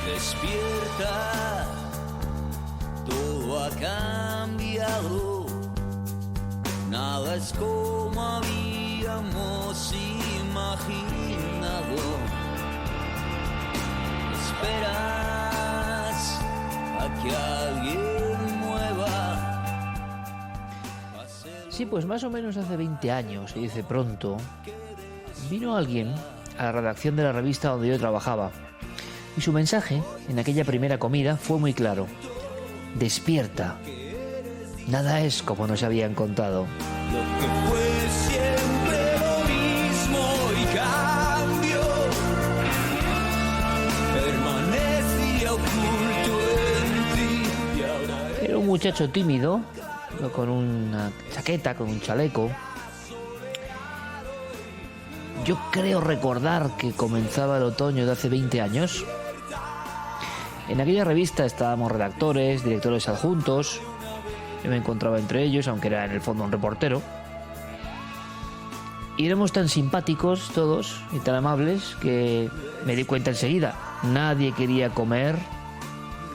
Despierta, todo ha cambiado, nada es como habíamos imaginado. Esperas a que alguien mueva. Sí, pues más o menos hace 20 años, se dice pronto, vino alguien a la redacción de la revista donde yo trabajaba. Y su mensaje, en aquella primera comida, fue muy claro. Despierta. Nada es como nos habían contado. Lo que fue siempre lo mismo y cambió. Permanecía oculto en ti y ahora Era un muchacho tímido, con una chaqueta, con un chaleco. Yo creo recordar que comenzaba el otoño de hace 20 años. En aquella revista estábamos redactores, directores adjuntos. Yo me encontraba entre ellos, aunque era en el fondo un reportero. Y éramos tan simpáticos todos y tan amables que me di cuenta enseguida. Nadie quería comer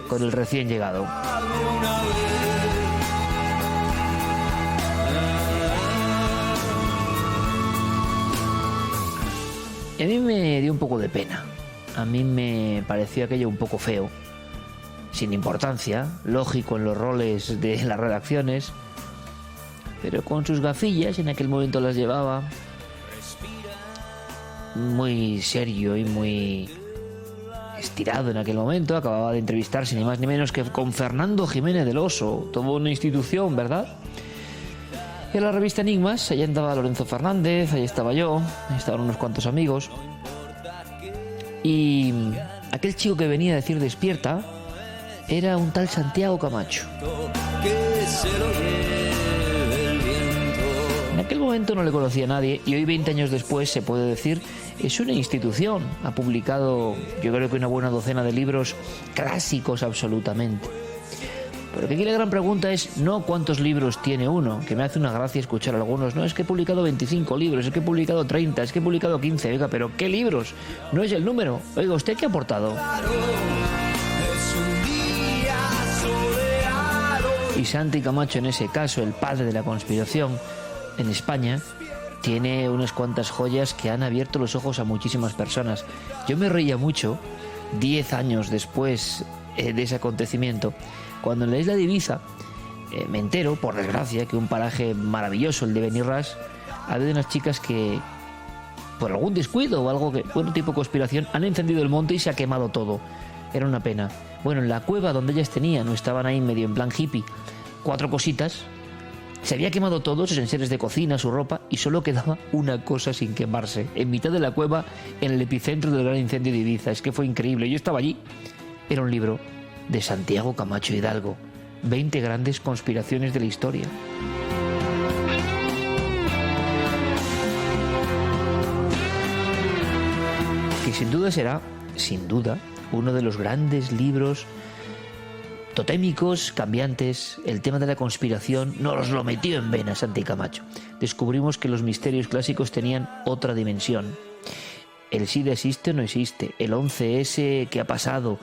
con el recién llegado. Y a mí me dio un poco de pena. A mí me pareció aquello un poco feo, sin importancia, lógico en los roles de las redacciones, pero con sus gafillas, en aquel momento las llevaba, muy serio y muy estirado en aquel momento. Acababa de entrevistarse ni más ni menos que con Fernando Jiménez del Oso, toda una institución, ¿verdad? Y en la revista Enigmas, allá andaba Lorenzo Fernández, ahí estaba yo, ahí estaban unos cuantos amigos. Y aquel chico que venía a decir despierta era un tal Santiago Camacho. En aquel momento no le conocía a nadie y hoy, 20 años después, se puede decir, es una institución. Ha publicado, yo creo que una buena docena de libros clásicos absolutamente. Pero que aquí la gran pregunta es no cuántos libros tiene uno, que me hace una gracia escuchar algunos. No, es que he publicado 25 libros, es que he publicado 30, es que he publicado 15. Oiga, pero ¿qué libros? No es el número. Oiga, ¿usted qué ha aportado? Y Santi Camacho, en ese caso, el padre de la conspiración en España, tiene unas cuantas joyas que han abierto los ojos a muchísimas personas. Yo me reía mucho, 10 años después de ese acontecimiento, cuando en la isla de Ibiza me entero, por desgracia, que un paraje maravilloso, el de Benirras, había unas chicas que, por algún descuido o algo que, bueno, tipo conspiración, han encendido el monte y se ha quemado todo. Era una pena. Bueno, en la cueva donde ellas tenían, no estaban ahí medio en plan hippie, 4 cositas, se había quemado todo, sus enseres de cocina, su ropa, y solo quedaba una cosa sin quemarse, en mitad de la cueva, en el epicentro del gran incendio de Ibiza. Es que fue increíble. Yo estaba allí. Era un libro de Santiago Camacho Hidalgo, 20 grandes conspiraciones de la historia. Que sin duda será, sin duda, uno de los grandes libros totémicos, cambiantes. El tema de la conspiración nos lo metió en vena Santi Camacho. Descubrimos que los misterios clásicos tenían otra dimensión. El SIDA existe o no existe, el 11S que ha pasado,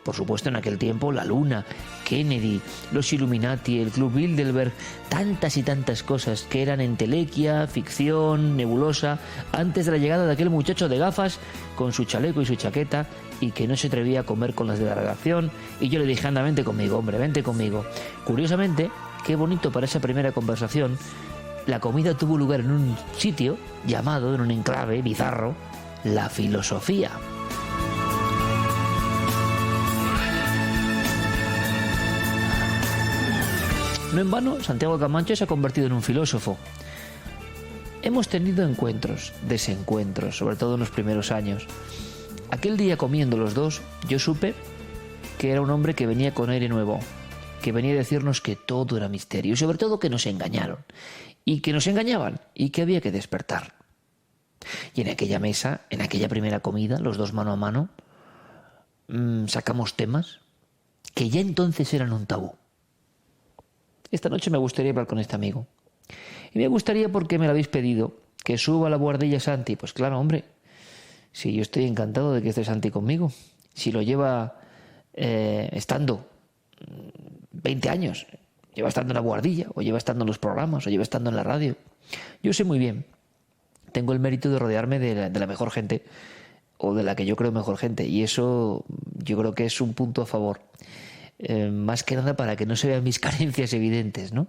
por supuesto en aquel tiempo la Luna, Kennedy, los Illuminati, el Club Bilderberg, tantas y tantas cosas que eran entelequia, ficción, nebulosa, antes de la llegada de aquel muchacho de gafas con su chaleco y su chaqueta y que no se atrevía a comer con las de la redacción. Y yo le dije, anda, vente conmigo, hombre, vente conmigo. Curiosamente, qué bonito para esa primera conversación, la comida tuvo lugar en un sitio llamado, en un enclave bizarro, La Filosofía. No en vano, Santiago Camacho se ha convertido en un filósofo. Hemos tenido encuentros, desencuentros, sobre todo en los primeros años. Aquel día comiendo los dos, yo supe que era un hombre que venía con aire nuevo, que venía a decirnos que todo era misterio y sobre todo que nos engañaron y que nos engañaban y que había que despertar. Y en aquella mesa, en aquella primera comida, los dos mano a mano, sacamos temas que ya entonces eran un tabú. Esta noche me gustaría hablar con este amigo. Y me gustaría porque me lo habéis pedido, que suba la buhardilla Santi. Pues claro, hombre, si yo estoy encantado de que esté Santi conmigo. Si lo lleva estando 20 años, lleva estando en la buhardilla, o lleva estando en los programas, o lleva estando en la radio. Yo sé muy bien, tengo el mérito de rodearme de la mejor gente, o de la que yo creo mejor gente, y eso yo creo que es un punto a favor. Más que nada para que no se vean mis carencias evidentes, ¿no?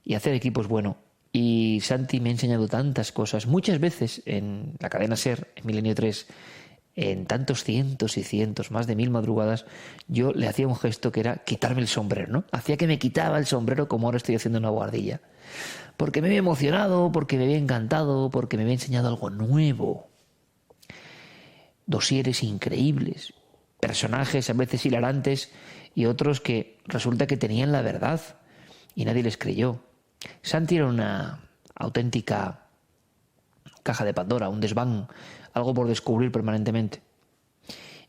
Y hacer equipo es bueno. Y Santi me ha enseñado tantas cosas. Muchas veces en la cadena SER, en Milenio 3, en tantos cientos y cientos, más de 1000 madrugadas, yo le hacía un gesto que era quitarme el sombrero, ¿no? Hacía que me quitaba el sombrero como ahora estoy haciendo una buhardilla. Porque me había emocionado, porque me había encantado, porque me había enseñado algo nuevo. Dosieres increíbles, personajes a veces hilarantes y otros que resulta que tenían la verdad y nadie les creyó. Santi era una auténtica caja de Pandora, un desván, algo por descubrir permanentemente.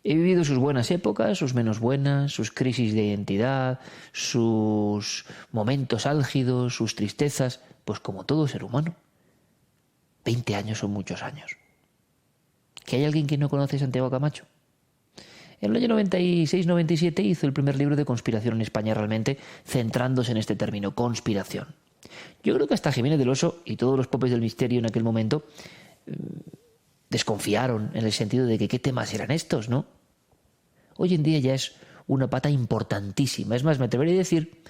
He vivido sus buenas épocas, sus menos buenas, sus crisis de identidad, sus momentos álgidos, sus tristezas, pues como todo ser humano. 20 años son muchos años. ¿Que hay alguien que no conoce a Santiago Camacho? En el año 96-97 hizo el primer libro de conspiración en España, realmente centrándose en este término, conspiración. Yo creo que hasta Jiménez del Oso y todos los popes del misterio en aquel momento desconfiaron en el sentido de que qué temas eran estos, ¿no? Hoy en día ya es una pata importantísima. Es más, me atrevería a decir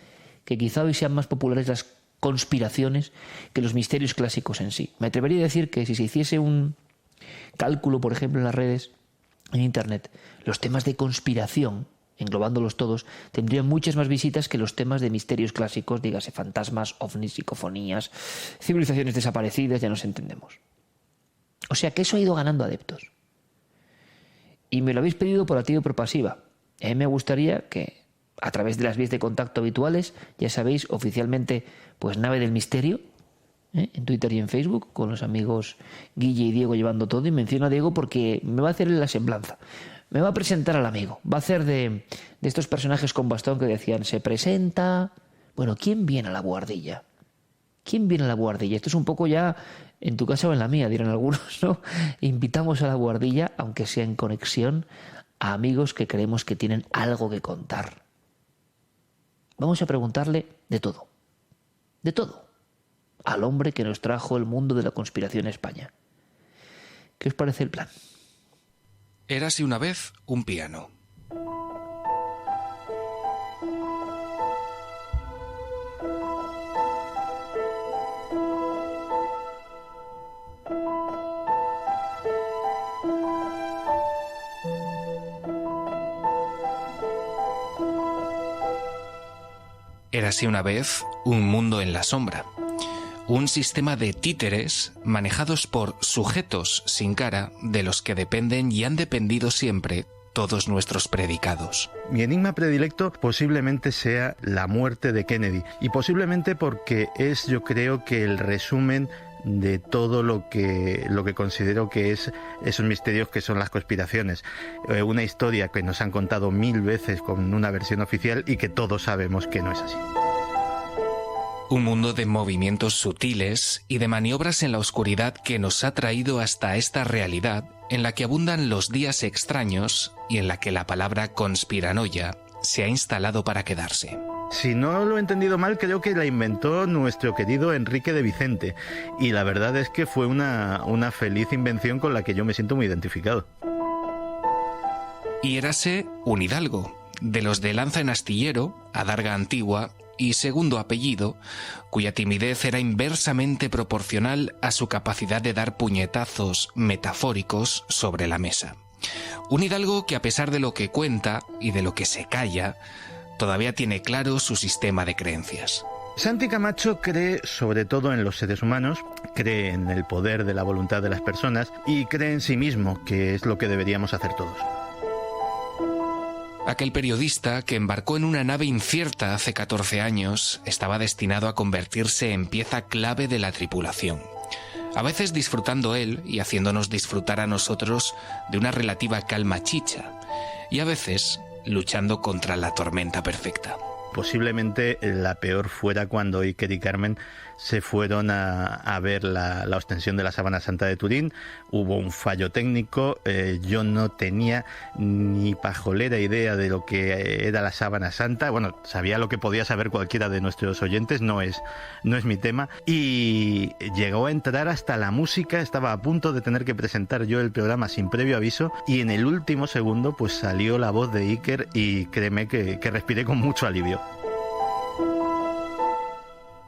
que quizá hoy sean más populares las conspiraciones que los misterios clásicos en sí. Me atrevería a decir que si se hiciese un cálculo, por ejemplo, en las redes, en Internet, los temas de conspiración, englobándolos todos, tendrían muchas más visitas que los temas de misterios clásicos, dígase fantasmas, ovnis, psicofonías, civilizaciones desaparecidas, ya nos entendemos. O sea que eso ha ido ganando adeptos. Y me lo habéis pedido por activa y por pasiva. A mí me gustaría que, a través de las vías de contacto habituales, ya sabéis, oficialmente, pues Nave del Misterio, en Twitter y en Facebook, con los amigos Guille y Diego llevando todo, y menciono a Diego porque me va a hacer la semblanza. Me va a presentar al amigo. Va a hacer de estos personajes con bastón que decían, se presenta... Bueno, ¿quién viene a la buhardilla? ¿Quién viene a la buhardilla? Esto es un poco ya en tu casa o en la mía, dirán algunos, ¿no? Invitamos a la buhardilla, aunque sea en conexión, a amigos que creemos que tienen algo que contar. Vamos a preguntarle de todo. De todo. Al hombre que nos trajo el mundo de la conspiración a España. ¿Qué os parece el plan? Érase una vez un piano. Érase una vez un mundo en la sombra. Un sistema de títeres manejados por sujetos sin cara de los que dependen y han dependido siempre todos nuestros predicados. Mi enigma predilecto posiblemente sea la muerte de Kennedy, y posiblemente porque es, yo creo, que el resumen de todo lo que considero que es esos misterios que son las conspiraciones. Una historia que nos han contado 1000 veces con una versión oficial y que todos sabemos que no es así. Un mundo de movimientos sutiles y de maniobras en la oscuridad que nos ha traído hasta esta realidad en la que abundan los días extraños y en la que la palabra conspiranoia se ha instalado para quedarse. Si no lo he entendido mal, creo que la inventó nuestro querido Enrique de Vicente, y la verdad es que fue una feliz invención con la que yo me siento muy identificado. Y érase un hidalgo, de los de lanza en astillero, adarga antigua y segundo apellido, cuya timidez era inversamente proporcional a su capacidad de dar puñetazos metafóricos sobre la mesa. Un hidalgo que, a pesar de lo que cuenta y de lo que se calla, todavía tiene claro su sistema de creencias. Santi Camacho cree sobre todo en los seres humanos, cree en el poder de la voluntad de las personas y cree en sí mismo, que es lo que deberíamos hacer todos. Aquel periodista que embarcó en una nave incierta hace 14 años estaba destinado a convertirse en pieza clave de la tripulación. a veces disfrutando él y haciéndonos disfrutar a nosotros de una relativa calma chicha, y a veces luchando contra la tormenta perfecta. Posiblemente la peor fuera cuando Iker y Carmen se fueron a ver la ostensión de la Sábana Santa de Turín. Hubo un fallo técnico, yo no tenía ni pajolera idea de lo que era la Sábana Santa. Bueno, sabía lo que podía saber cualquiera de nuestros oyentes, no es mi tema. Y llegó a entrar hasta la música, estaba a punto de tener que presentar yo el programa sin previo aviso, y en el último segundo pues salió la voz de Iker y créeme que respiré con mucho alivio.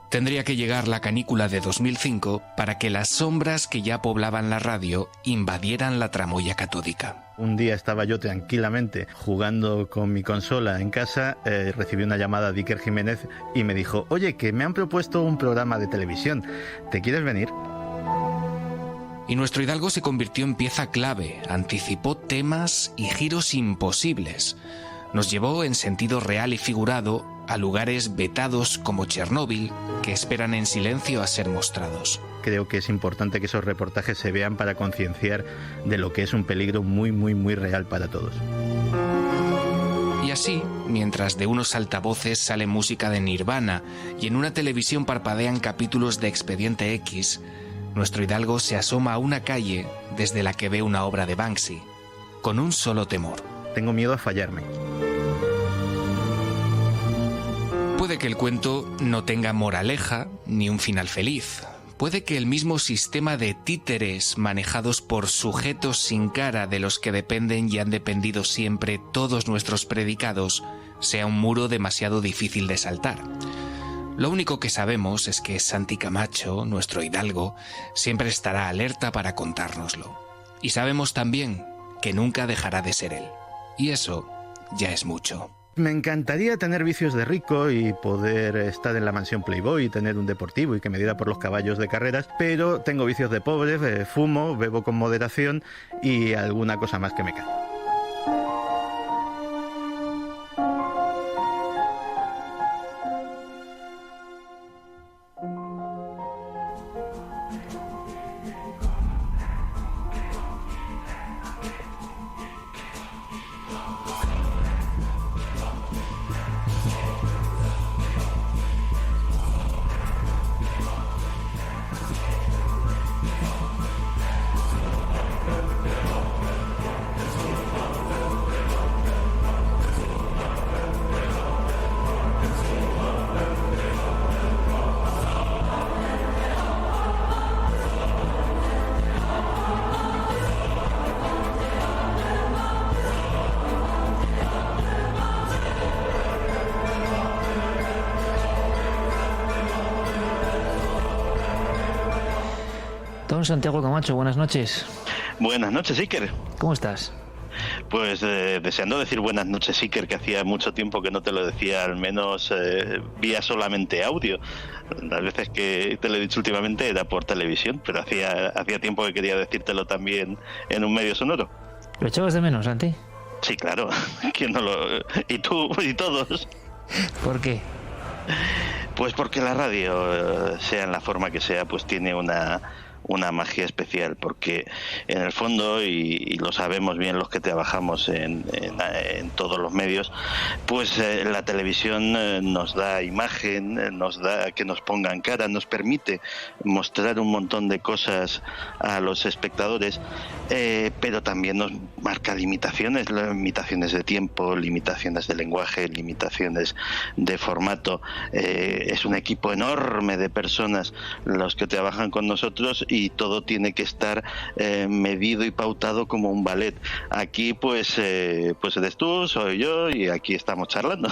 Tendría que llegar la canícula de 2005 para que las sombras que ya poblaban la radio invadieran la tramoya catódica. Un día estaba yo tranquilamente jugando con mi consola en casa, recibí una llamada de Iker Jiménez y me dijo: oye, que me han propuesto un programa de televisión, ¿te quieres venir? Y nuestro Hidalgo se convirtió en pieza clave, anticipó temas y giros imposibles. Nos llevó en sentido real y figurado a lugares vetados como Chernóbil, que esperan en silencio a ser mostrados. Creo que es importante que esos reportajes se vean para concienciar de lo que es un peligro muy, muy, muy real para todos. Y así, mientras de unos altavoces sale música de Nirvana y en una televisión parpadean capítulos de Expediente X, nuestro Hidalgo se asoma a una calle desde la que ve una obra de Banksy, con un solo temor. Tengo miedo a fallarme. Puede que el cuento no tenga moraleja ni un final feliz. Puede que el mismo sistema de títeres manejados por sujetos sin cara de los que dependen y han dependido siempre todos nuestros predicados sea un muro demasiado difícil de saltar. Lo único que sabemos es que Santi Camacho, nuestro Hidalgo, siempre estará alerta para contárnoslo. Y sabemos también que nunca dejará de ser él. Y eso ya es mucho. Me encantaría tener vicios de rico y poder estar en la mansión Playboy y tener un deportivo y que me diera por los caballos de carreras, pero tengo vicios de pobre, fumo, bebo con moderación y alguna cosa más que me cae. Don Santiago Camacho, buenas noches. Buenas noches, Iker. ¿Cómo estás? Pues deseando decir buenas noches, Iker, que hacía mucho tiempo que no te lo decía, al menos vía solamente audio. Las veces que te lo he dicho últimamente era por televisión, pero hacía tiempo que quería decírtelo también en un medio sonoro. ¿Lo echabas de menos, Santi? Sí, claro. ¿Quién no lo...? Y tú, y todos. ¿Por qué? Pues porque la radio, sea en la forma que sea, pues tiene una magia especial, porque en el fondo, y lo sabemos bien los que trabajamos en todos los medios, pues la televisión nos da imagen, nos da que nos pongan cara, nos permite mostrar un montón de cosas a los espectadores, pero también nos marca limitaciones de tiempo, limitaciones de lenguaje, limitaciones de formato. Es un equipo enorme de personas los que trabajan con nosotros y todo tiene que estar medido y pautado como un ballet. Aquí pues eres tú, soy yo y aquí estamos charlando.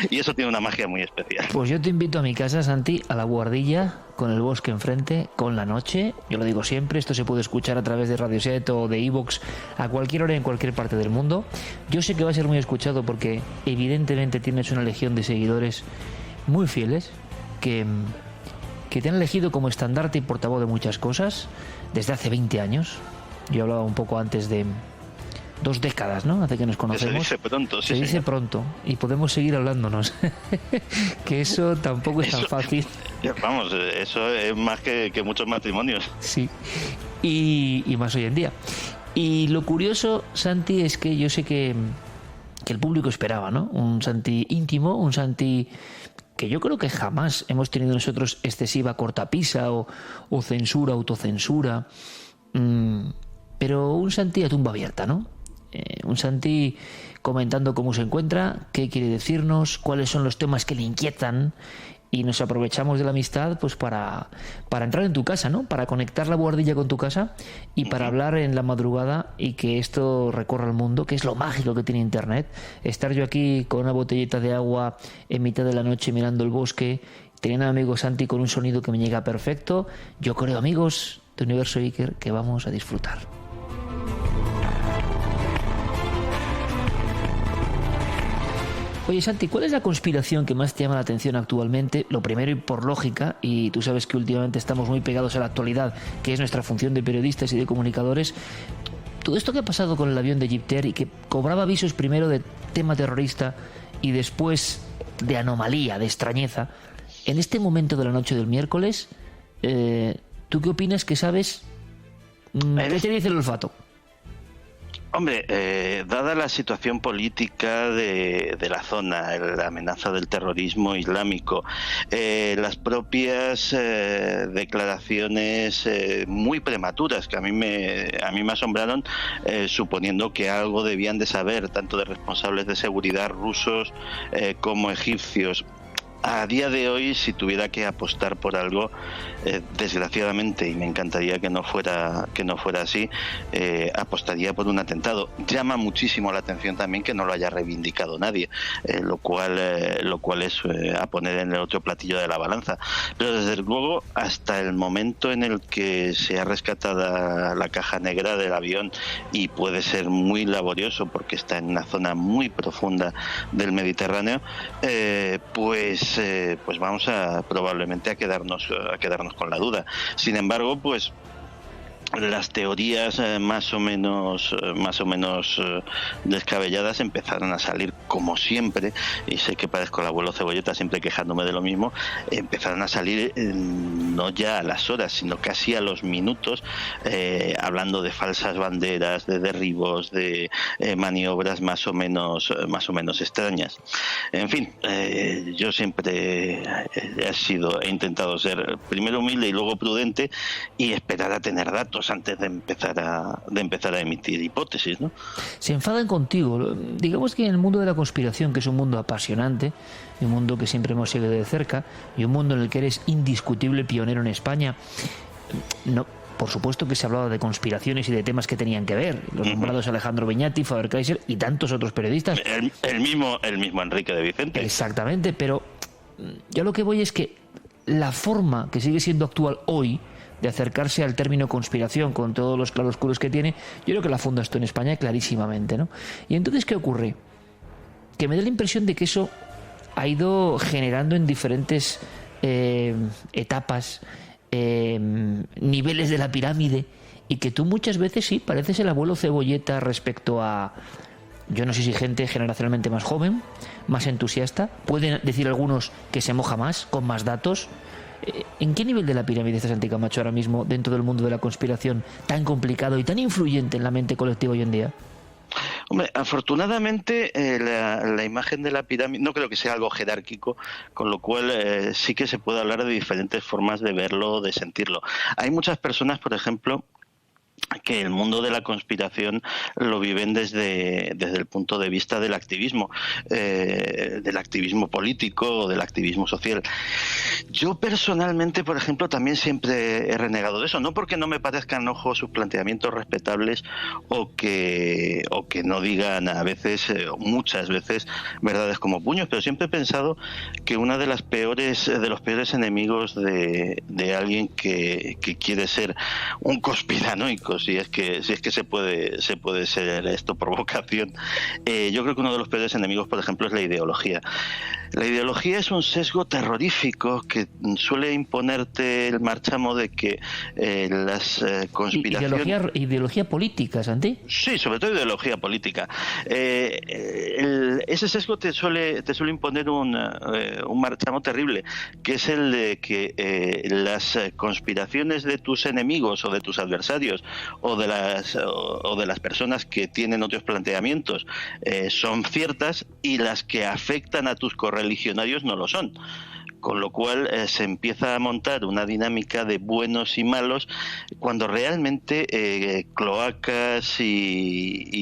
Y eso tiene una magia muy especial. Pues yo te invito a mi casa, Santi, a la Guardilla, con el bosque enfrente, con la noche. Yo lo digo siempre, esto se puede escuchar a través de Radio Set o de iVoox a cualquier hora en cualquier parte del mundo. Yo sé que va a ser muy escuchado porque evidentemente tienes una legión de seguidores muy fieles que te han elegido como estandarte y portavoz de muchas cosas desde hace 20 años. Yo hablaba un poco antes de 2 décadas, ¿no? Hace que nos conocemos. Se dice pronto, sí. Se dice pronto y podemos seguir hablándonos. Que eso tampoco es tan fácil. Vamos, eso es más que muchos matrimonios. Sí, y más hoy en día. Y lo curioso, Santi, es que yo sé que el público esperaba, ¿no? Un Santi íntimo, un Santi que yo creo que jamás hemos tenido nosotros excesiva cortapisa o censura, autocensura, pero un Santi a tumba abierta, ¿no? Un Santi comentando cómo se encuentra, qué quiere decirnos, cuáles son los temas que le inquietan, y nos aprovechamos de la amistad pues para entrar en tu casa, ¿no? Para conectar la buhardilla con tu casa y para hablar en la madrugada y que esto recorra el mundo, que es lo mágico que tiene Internet. Estar yo aquí con una botellita de agua en mitad de la noche mirando el bosque, teniendo a mi amigo Santi con un sonido que me llega perfecto. Yo creo, amigos de Universo Iker, que vamos a disfrutar. Oye, Santi, ¿cuál es la conspiración que más te llama la atención actualmente? Lo primero, y por lógica, y tú sabes que últimamente estamos muy pegados a la actualidad, que es nuestra función de periodistas y de comunicadores. Todo esto que ha pasado con el avión de Egyptair y que cobraba avisos primero de tema terrorista y después de anomalía, de extrañeza, en este momento de la noche del miércoles, ¿tú qué opinas que sabes? ¿Qué te dice el olfato? Hombre, dada la situación política de la zona, la amenaza del terrorismo islámico, las propias declaraciones muy prematuras que a mí me asombraron, suponiendo que algo debían de saber, tanto de responsables de seguridad rusos como egipcios. A día de hoy, si tuviera que apostar por algo, desgraciadamente, y me encantaría que no fuera así, apostaría por un atentado. Llama muchísimo la atención también que no lo haya reivindicado nadie, lo cual es a poner en el otro platillo de la balanza. Pero desde luego, hasta el momento en el que se ha rescatado la caja negra del avión, y puede ser muy laborioso porque está en una zona muy profunda del Mediterráneo, pues vamos probablemente a quedarnos con la duda. Sin embargo, pues las teorías más o menos descabelladas empezaron a salir, como siempre, y sé que parezco el abuelo Cebolleta siempre quejándome de lo mismo. Empezaron a salir no ya a las horas, sino casi a los minutos, hablando de falsas banderas, de derribos, de maniobras más o menos extrañas. En fin, yo siempre he intentado ser primero humilde y luego prudente y esperar a tener datos antes de empezar a emitir hipótesis, ¿no? Se enfadan contigo. Digamos que en el mundo de la conspiración, que es un mundo apasionante, un mundo que siempre hemos seguido de cerca, y un mundo en el que eres indiscutible pionero en España, no, por supuesto que se hablaba de conspiraciones y de temas que tenían que ver, los nombrados Alejandro Beñati, Faber Kaiser y tantos otros periodistas. El mismo Enrique de Vicente. Exactamente, pero yo lo que voy es que la forma que sigue siendo actual hoy de acercarse al término conspiración con todos los claroscuros que tiene, yo creo que la funda esto en España clarísimamente, ¿no? Y entonces, ¿qué ocurre? Que me da la impresión de que eso ha ido generando en diferentes etapas, niveles de la pirámide, y que tú muchas veces sí pareces el abuelo Cebolleta respecto a, yo no sé si gente generacionalmente más joven, más entusiasta, pueden decir algunos que se moja más, con más datos. ¿En qué nivel de la pirámide está Santi Camacho ahora mismo dentro del mundo de la conspiración tan complicado y tan influyente en la mente colectiva hoy en día? Hombre, afortunadamente la imagen de la pirámide no creo que sea algo jerárquico, con lo cual sí que se puede hablar de diferentes formas de verlo, de sentirlo. Hay muchas personas, por ejemplo, que el mundo de la conspiración lo viven desde el punto de vista del activismo político o del activismo social. Yo personalmente, por ejemplo, también siempre he renegado de eso, no porque no me parezcan, ojo, sus planteamientos respetables o que no digan a veces, muchas veces, verdades como puños, pero siempre he pensado que una de los peores enemigos de alguien que quiere ser un conspiranoico, si es que se puede ser esto provocación, yo creo que uno de los peores enemigos, por ejemplo, es la ideología. La ideología es un sesgo terrorífico que suele imponerte el marchamo de que las conspiraciones... Ideología política, Santi. Sí, sobre todo ideología política. Ese sesgo te suele imponer un marchamo terrible, que es el de que las conspiraciones de tus enemigos o de tus adversarios o de las personas que tienen otros planteamientos son ciertas, y las que afectan a tus correligionarios no lo son. Con lo cual se empieza a montar una dinámica de buenos y malos, cuando realmente cloacas y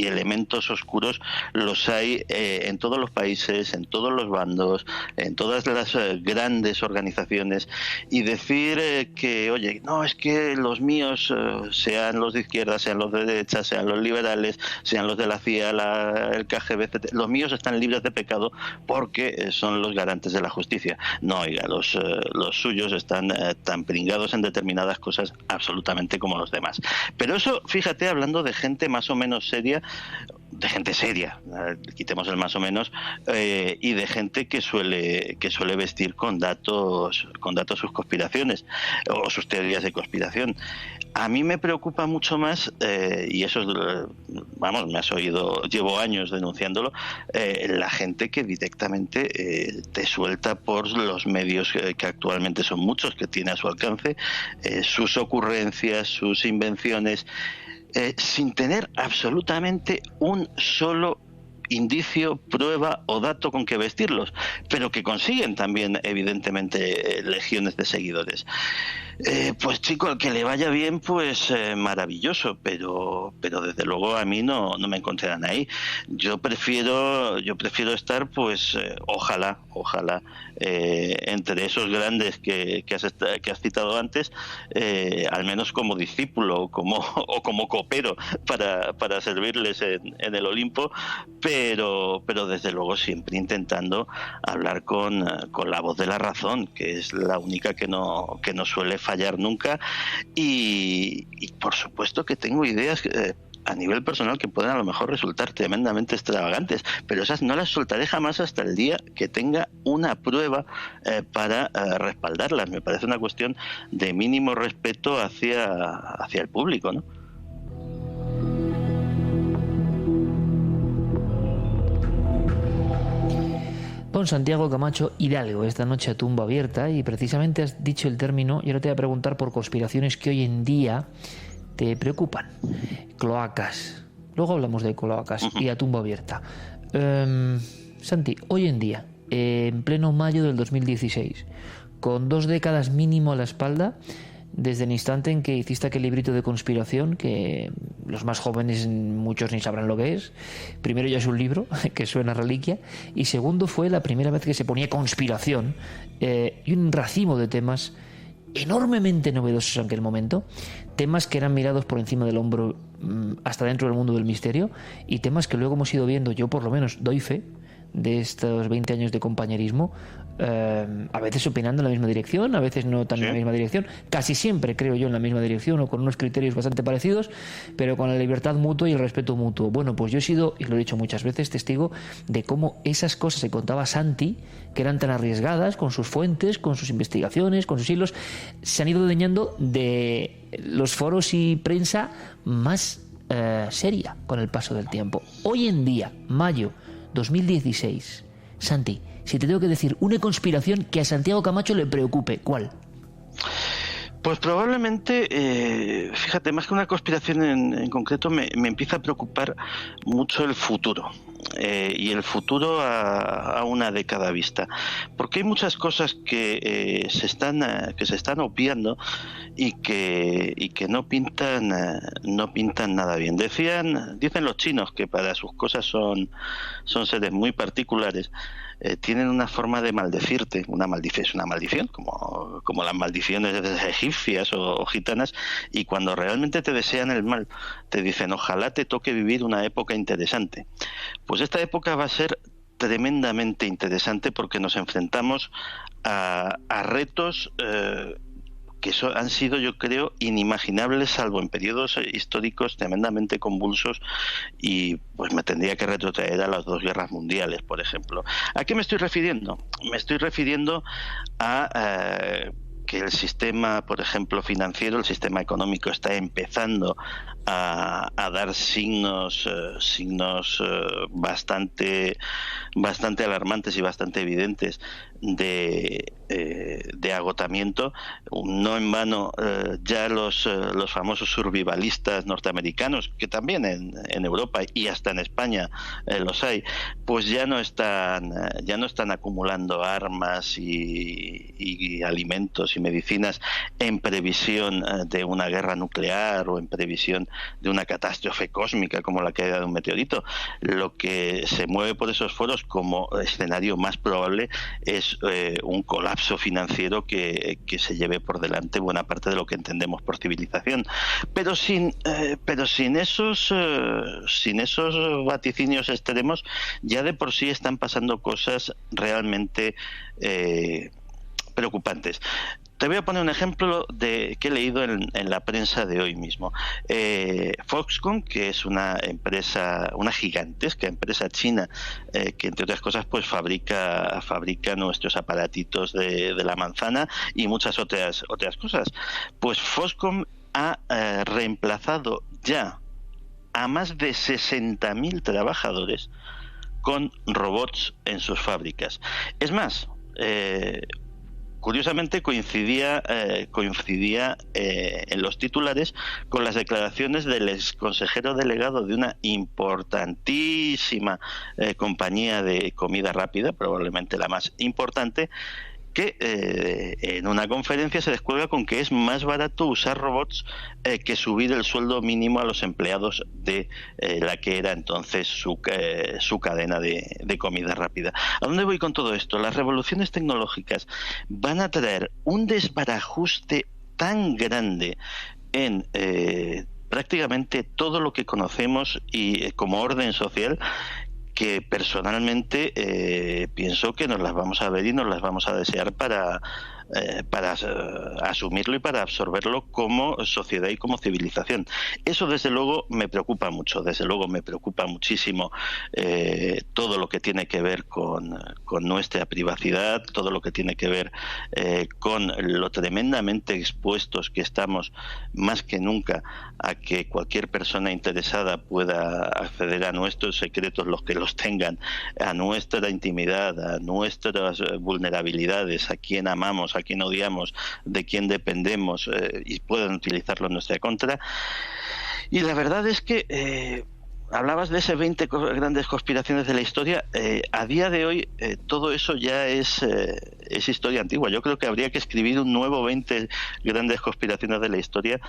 elementos oscuros los hay en todos los países, en todos los bandos, en todas las grandes organizaciones. Y decir que, oye, no, es que los míos, sean los de izquierda, sean los de derecha, sean los liberales, sean los de la CIA, el KGB, etc., los míos están libres de pecado porque son los garantes de la justicia. No, oiga, los suyos están tan pringados en determinadas cosas absolutamente como los demás. Pero eso, fíjate, hablando de gente más o menos seria, de gente seria, quitemos el más o menos, y de gente que suele vestir con datos sus conspiraciones o sus teorías de conspiración. A mí me preocupa mucho más, y eso es, vamos, me has oído, llevo años denunciándolo, la gente que directamente te suelta por los medios que actualmente son muchos, que tiene a su alcance, sus ocurrencias, sus invenciones, sin tener absolutamente un solo indicio, prueba o dato con que vestirlos, pero que consiguen también evidentemente legiones de seguidores. Pues chico, al que le vaya bien, pues maravilloso, pero desde luego a mí no me encontrarán ahí. Yo prefiero estar, pues ojalá entre esos grandes que has citado antes, al menos como discípulo o como copero para servirles en el Olimpo, pero desde luego siempre intentando hablar con la voz de la razón, que es la única que no suele fallar nunca, y por supuesto que tengo ideas a nivel personal que pueden a lo mejor resultar tremendamente extravagantes, pero esas no las soltaré jamás hasta el día que tenga una prueba para respaldarlas. Me parece una cuestión de mínimo respeto hacia el público, ¿no? Pon Santiago Camacho Hidalgo esta noche a tumba abierta, y precisamente has dicho el término, y ahora te voy a preguntar por conspiraciones que hoy en día te preocupan. Cloacas. Luego hablamos de cloacas y a tumba abierta. Santi, hoy en día, en pleno mayo del 2016, con 2 décadas mínimo a la espalda, desde el instante en que hiciste aquel librito de conspiración, que los más jóvenes muchos ni sabrán lo que es. Primero, ya es un libro que suena a reliquia, y segundo, fue la primera vez que se ponía conspiración, y un racimo de temas enormemente novedosos en aquel momento, temas que eran mirados por encima del hombro hasta dentro del mundo del misterio, y temas que luego hemos ido viendo. Yo por lo menos doy fe de estos 20 años de compañerismo, a veces opinando en la misma dirección, a veces no tan en la misma dirección, casi siempre creo yo en la misma dirección o con unos criterios bastante parecidos, pero con la libertad mutua y el respeto mutuo. Bueno, pues yo he sido, y lo he dicho muchas veces, testigo de cómo esas cosas que contaba Santi, que eran tan arriesgadas, con sus fuentes, con sus investigaciones, con sus hilos, se han ido adueñando de los foros y prensa más seria con el paso del tiempo. Hoy en día, mayo 2016, Santi, si te tengo que decir una conspiración que a Santiago Camacho le preocupe, ¿cuál? Pues probablemente, fíjate, más que una conspiración en concreto, me empieza a preocupar mucho el futuro. Y el futuro a una década vista, porque hay muchas cosas que se están obviando y que no pintan nada bien. Dicen los chinos que para sus cosas son seres muy particulares. Tienen una forma de maldecirte, es una maldición, como las maldiciones egipcias o gitanas, y cuando realmente te desean el mal, te dicen ojalá te toque vivir una época interesante. Pues esta época va a ser tremendamente interesante porque nos enfrentamos a retos que eso han sido, yo creo, inimaginables, salvo en periodos históricos tremendamente convulsos, y pues me tendría que retrotraer a las 2 guerras mundiales, por ejemplo. ¿A qué me estoy refiriendo? Me estoy refiriendo a que el sistema, por ejemplo, financiero, el sistema económico está empezando a dar signos bastante alarmantes y bastante evidentes de agotamiento. No en vano ya los famosos survivalistas norteamericanos, que también en Europa y hasta en España los hay, pues ya no están acumulando armas y alimentos y medicinas en previsión de una guerra nuclear o en previsión de una catástrofe cósmica como la caída de un meteorito. Lo que se mueve por esos foros como escenario más probable es un colapso financiero que se lleve por delante buena parte de lo que entendemos por civilización, pero sin esos vaticinios extremos. Ya de por sí están pasando cosas realmente preocupantes. Te voy a poner un ejemplo que he leído en la prensa de hoy mismo. Foxconn, que es una gigantesca empresa china, que entre otras cosas pues fabrica nuestros aparatitos de la manzana y muchas otras cosas. Pues Foxconn ha reemplazado ya a más de 60.000 trabajadores con robots en sus fábricas. Es más, curiosamente coincidía en los titulares con las declaraciones del ex consejero delegado de una importantísima compañía de comida rápida, probablemente la más importante, que en una conferencia se descuelga con que es más barato usar robots que subir el sueldo mínimo a los empleados de la que era entonces su cadena de comida rápida. ¿A dónde voy con todo esto? Las revoluciones tecnológicas van a traer un desbarajuste tan grande en prácticamente todo lo que conocemos y como orden social, que personalmente pienso que nos las vamos a ver y nos las vamos a desear para asumirlo y para absorberlo como sociedad y como civilización. Eso desde luego me preocupa mucho, desde luego me preocupa muchísimo todo lo que tiene que ver con nuestra privacidad, todo lo que tiene que ver con lo tremendamente expuestos que estamos más que nunca a que cualquier persona interesada pueda acceder a nuestros secretos, los que los tengan, a nuestra intimidad, a nuestras vulnerabilidades, a quien amamos, a quien odiamos, de quien dependemos, y puedan utilizarlo en nuestra contra. Y la verdad es que hablabas de esas 20 grandes conspiraciones de la historia. A día de hoy todo eso ya es historia antigua. Yo creo que habría que escribir un nuevo 20 grandes conspiraciones de la historia,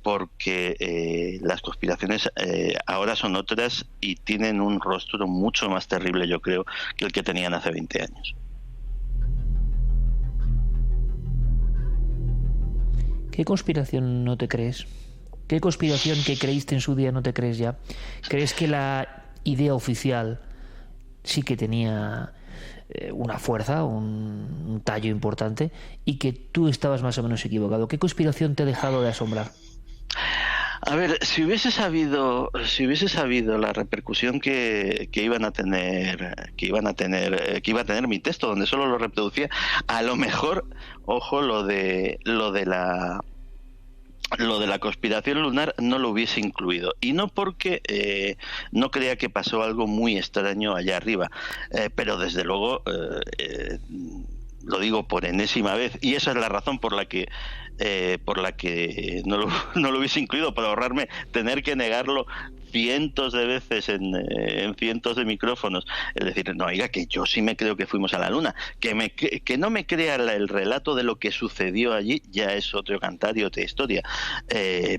porque las conspiraciones ahora son otras y tienen un rostro mucho más terrible, yo creo, que el que tenían hace 20 años. ¿Qué conspiración no te crees? ¿Qué conspiración que creíste en su día no te crees ya? ¿Crees que la idea oficial sí que tenía una fuerza, un tallo importante, y que tú estabas más o menos equivocado? ¿Qué conspiración te ha dejado de asombrar? A ver, si hubiese sabido la repercusión que iba a tener mi texto, donde solo lo reproducía, a lo mejor, ojo, lo de la conspiración lunar no lo hubiese incluido, y no porque no crea que pasó algo muy extraño allá arriba, pero desde luego lo digo por enésima vez, y esa es la razón por la que no lo hubiese incluido, para ahorrarme tener que negarlo cientos de veces en cientos de micrófonos. Es decir, no, oiga, que yo sí me creo que fuimos a la luna, que no me crea el relato de lo que sucedió allí, ya es otro cantar y otra historia,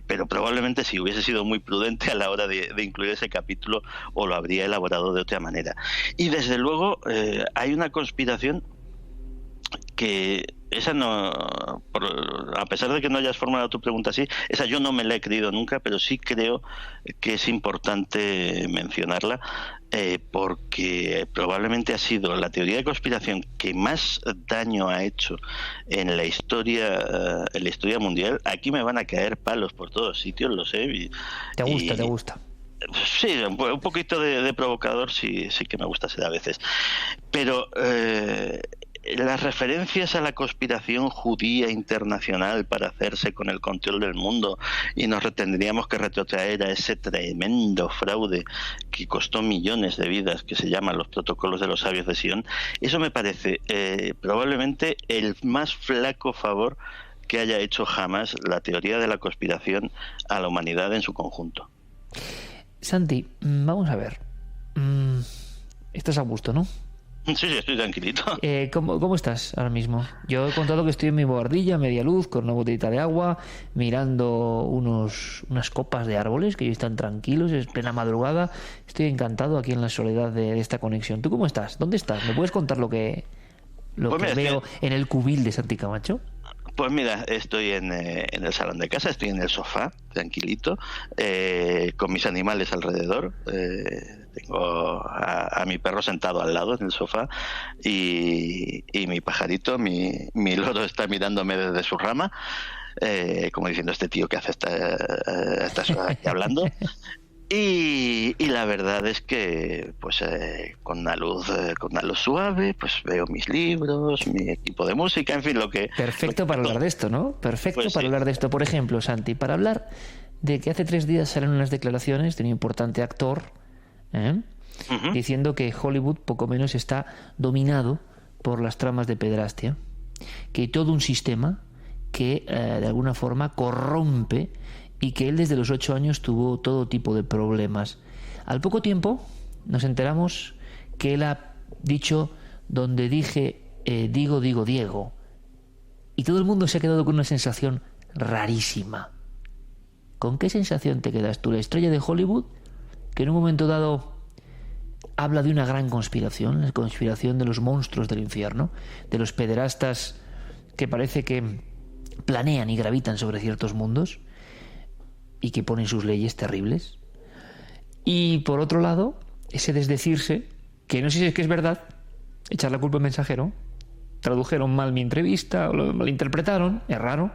pero probablemente si hubiese sido muy prudente a la hora de incluir ese capítulo, o lo habría elaborado de otra manera. Y desde luego hay una conspiración que esa no, a pesar de que no hayas formulado tu pregunta así, esa yo no me la he creído nunca, pero sí creo que es importante mencionarla, porque probablemente ha sido la teoría de conspiración que más daño ha hecho en la historia mundial. Aquí me van a caer palos por todos sitios, lo sé. Te gusta. Sí, un poquito de provocador sí que me gusta ser a veces. Pero las referencias a la conspiración judía internacional para hacerse con el control del mundo, y nos tendríamos que retrotraer a ese tremendo fraude que costó millones de vidas, que se llama los protocolos de los sabios de Sion, eso me parece probablemente el más flaco favor que haya hecho jamás la teoría de la conspiración a la humanidad en su conjunto. Santi, vamos a ver. Estás a gusto, ¿no? Sí, estoy tranquilito. ¿Cómo estás ahora mismo? Yo he contado que estoy en mi bobardilla, a media luz, con una botellita de agua, mirando unas copas de árboles que están tranquilos, es plena madrugada. Estoy encantado aquí en la soledad de esta conexión. ¿Tú cómo estás? ¿Dónde estás? ¿Me puedes contar lo que veo en el cubil de Santi Camacho? Pues mira, estoy en el salón de casa, estoy en el sofá, tranquilito, con mis animales alrededor. Tengo a mi perro sentado al lado en el sofá y mi pajarito, mi loro, está mirándome desde su rama, como diciendo, este tío que hace estas horas aquí hablando. Y la verdad es que pues con una luz suave, pues veo mis libros, mi equipo de música, en fin, perfecto para hablar de esto, ¿no? Perfecto pues para hablar de esto. Por ejemplo, Santi, para hablar de que hace 3 días salen unas declaraciones de un importante actor diciendo que Hollywood poco menos está dominado por las tramas de pederastia, que hay todo un sistema que de alguna forma corrompe, y que él desde los 8 años tuvo todo tipo de problemas. Al poco tiempo nos enteramos que él ha dicho, donde dije digo Diego, y todo el mundo se ha quedado con una sensación rarísima. ¿Con qué sensación te quedas tú? La estrella de Hollywood, que en un momento dado habla de una gran conspiración, la conspiración de los monstruos del infierno, de los pederastas que parece que planean y gravitan sobre ciertos mundos y que ponen sus leyes terribles. Y por otro lado, ese desdecirse, que no sé si es que es verdad, echar la culpa al mensajero, tradujeron mal mi entrevista o lo malinterpretaron, es raro,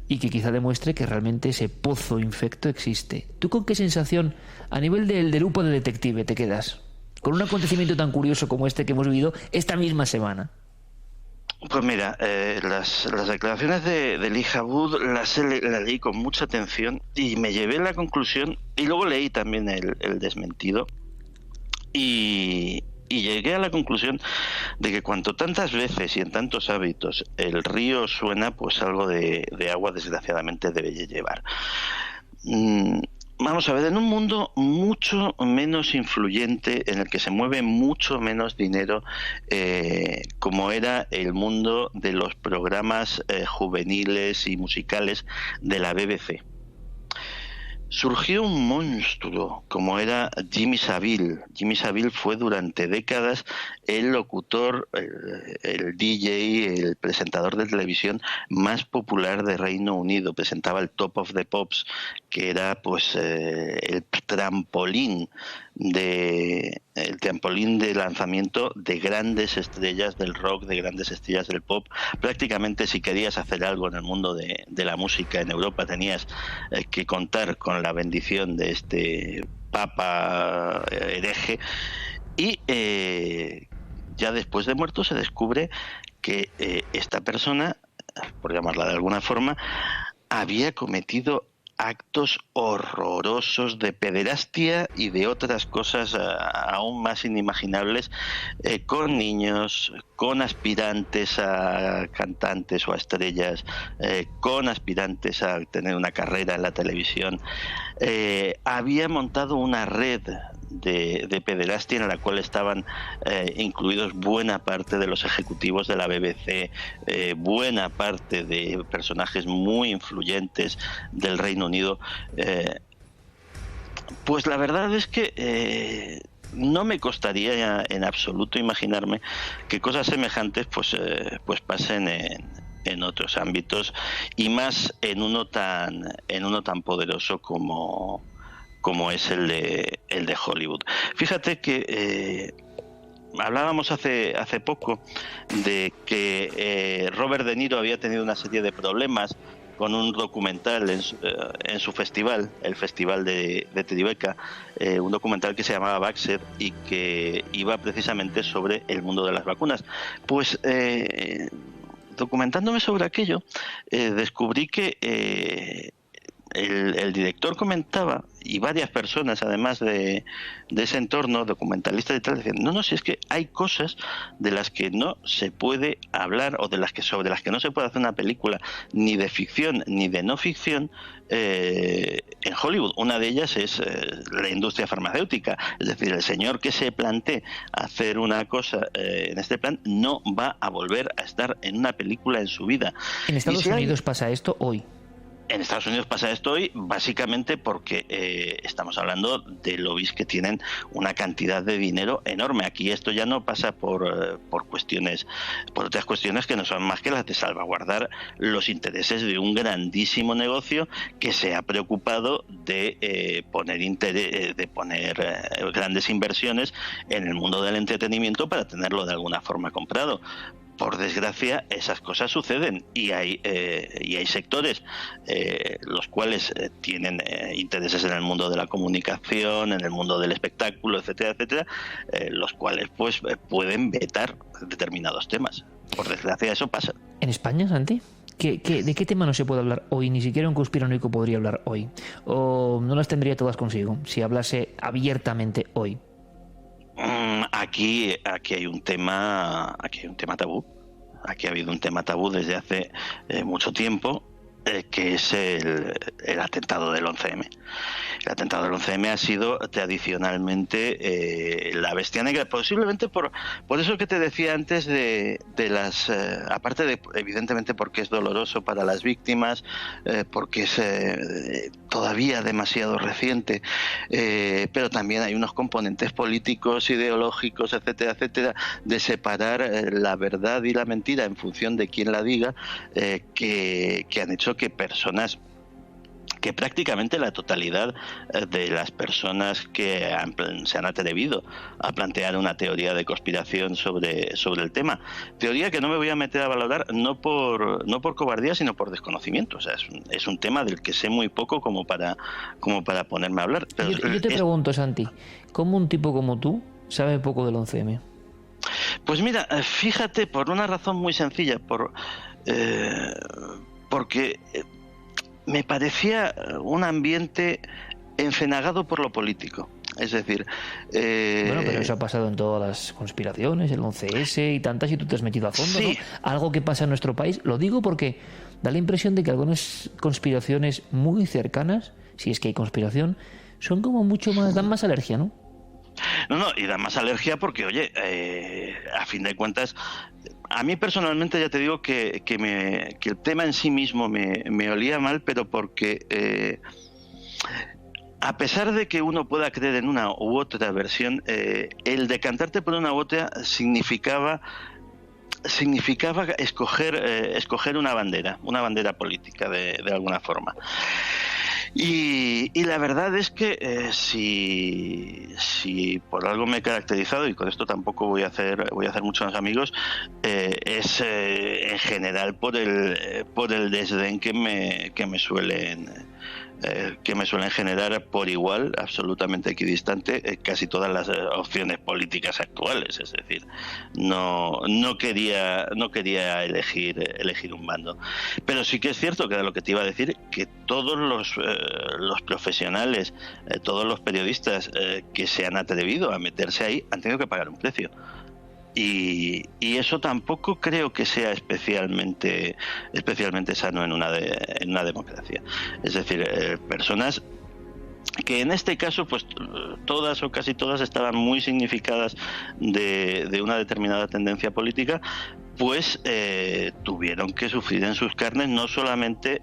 y que quizá demuestre que realmente ese pozo infecto existe. ¿Tú con qué sensación, a nivel del lupo de detective, te quedas con un acontecimiento tan curioso como este que hemos vivido esta misma semana? Pues mira, las declaraciones de Elijah Wood las leí con mucha atención y me llevé a la conclusión, y luego leí también el desmentido, y llegué a la conclusión de que cuanto tantas veces y en tantos hábitos el río suena, pues algo de agua desgraciadamente debe llevar. Vamos a ver, en un mundo mucho menos influyente, en el que se mueve mucho menos dinero, como era el mundo de los programas juveniles y musicales de la BBC, surgió un monstruo como era Jimmy Savile. Jimmy Savile fue durante décadas el locutor, el DJ, el presentador de televisión más popular de Reino Unido. Presentaba el Top of the Pops, que era pues el trampolín de lanzamiento de grandes estrellas del rock, de grandes estrellas del pop. Prácticamente, si querías hacer algo en el mundo de la música en Europa, tenías que contar con la bendición de este papa hereje. Y ya después de muerto se descubre que esta persona, por llamarla de alguna forma, había cometido actos horrorosos de pederastia y de otras cosas aún más inimaginables, con niños, con aspirantes a cantantes o a estrellas, con aspirantes a tener una carrera en la televisión. Había montado una red de pederastia en la cual estaban incluidos buena parte de los ejecutivos de la BBC, buena parte de personajes muy influyentes del Reino Unido. Pues la verdad es que no me costaría en absoluto imaginarme que cosas semejantes pues pasen en otros ámbitos, y más en uno tan poderoso como como es el de Hollywood. Fíjate que hablábamos hace poco de que Robert De Niro había tenido una serie de problemas con un documental en su festival, el Festival de Tribeca, un documental que se llamaba Baxter y que iba precisamente sobre el mundo de las vacunas. Pues documentándome sobre aquello, descubrí que el director comentaba, y varias personas además de ese entorno, documentalistas y tal, decían, no, si es que hay cosas de las que no se puede hablar o sobre las que no se puede hacer una película ni de ficción ni de no ficción en Hollywood. Una de ellas es la industria farmacéutica, es decir, el señor que se plantee hacer una cosa en este plan no va a volver a estar en una película en su vida. En Estados Unidos pasa esto hoy. En Estados Unidos pasa esto hoy básicamente porque estamos hablando de lobbies que tienen una cantidad de dinero enorme. Aquí esto ya no pasa por otras cuestiones que no son más que las de salvaguardar los intereses de un grandísimo negocio que se ha preocupado de poner grandes inversiones en el mundo del entretenimiento para tenerlo de alguna forma comprado. Por desgracia, esas cosas suceden y hay sectores los cuales tienen intereses en el mundo de la comunicación, en el mundo del espectáculo, etcétera, etcétera, los cuales pues pueden vetar determinados temas. Por desgracia, eso pasa. ¿En España, Santi? ¿De qué tema no se puede hablar hoy? Ni siquiera un conspiranoico podría hablar hoy. ¿O no las tendría todas consigo si hablase abiertamente hoy? Aquí hay un tema tabú. Aquí ha habido un tema tabú desde hace mucho tiempo, que es el atentado del 11M. El atentado del 11M ha sido tradicionalmente la bestia negra, posiblemente por eso que te decía antes de las aparte de evidentemente porque es doloroso para las víctimas, porque es todavía demasiado reciente, pero también hay unos componentes políticos, ideológicos, etcétera, etcétera, de separar la verdad y la mentira en función de quién la diga, que han hecho que personas, que prácticamente la totalidad de las personas que se han atrevido a plantear una teoría de conspiración sobre el tema, teoría que no me voy a meter a valorar no por cobardía, sino por desconocimiento. O sea, es un tema del que sé muy poco como para ponerme a hablar. Pero yo te pregunto, Santi, ¿cómo un tipo como tú sabe poco del 11M? Pues mira, fíjate, por una razón muy sencilla, porque me parecía un ambiente encenagado por lo político. Es decir... Bueno, pero eso ha pasado en todas las conspiraciones, el 11S y tantas, y tú te has metido a fondo, sí, ¿no? Algo que pasa en nuestro país, lo digo porque da la impresión de que algunas conspiraciones muy cercanas, si es que hay conspiración, son como mucho más, dan más alergia, ¿no? No, y da más alergia porque, oye, a fin de cuentas, a mí personalmente ya te digo que el tema en sí mismo me olía mal, pero porque a pesar de que uno pueda creer en una u otra versión, el decantarte por una u otra significaba escoger una bandera política de alguna forma. Y la verdad es que si por algo me he caracterizado, y con esto tampoco voy a hacer muchos amigos, es en general por el desdén que me suelen generar por igual, absolutamente equidistante, casi todas las opciones políticas actuales. Es decir, no quería elegir un bando. Pero sí que es cierto, que era lo que te iba a decir, que todos los profesionales, todos los periodistas que se han atrevido a meterse ahí han tenido que pagar un precio. Y eso tampoco creo que sea especialmente sano en una democracia. Es decir, personas que en este caso pues todas o casi todas estaban muy significadas de una determinada tendencia política, pues tuvieron que sufrir en sus carnes no solamente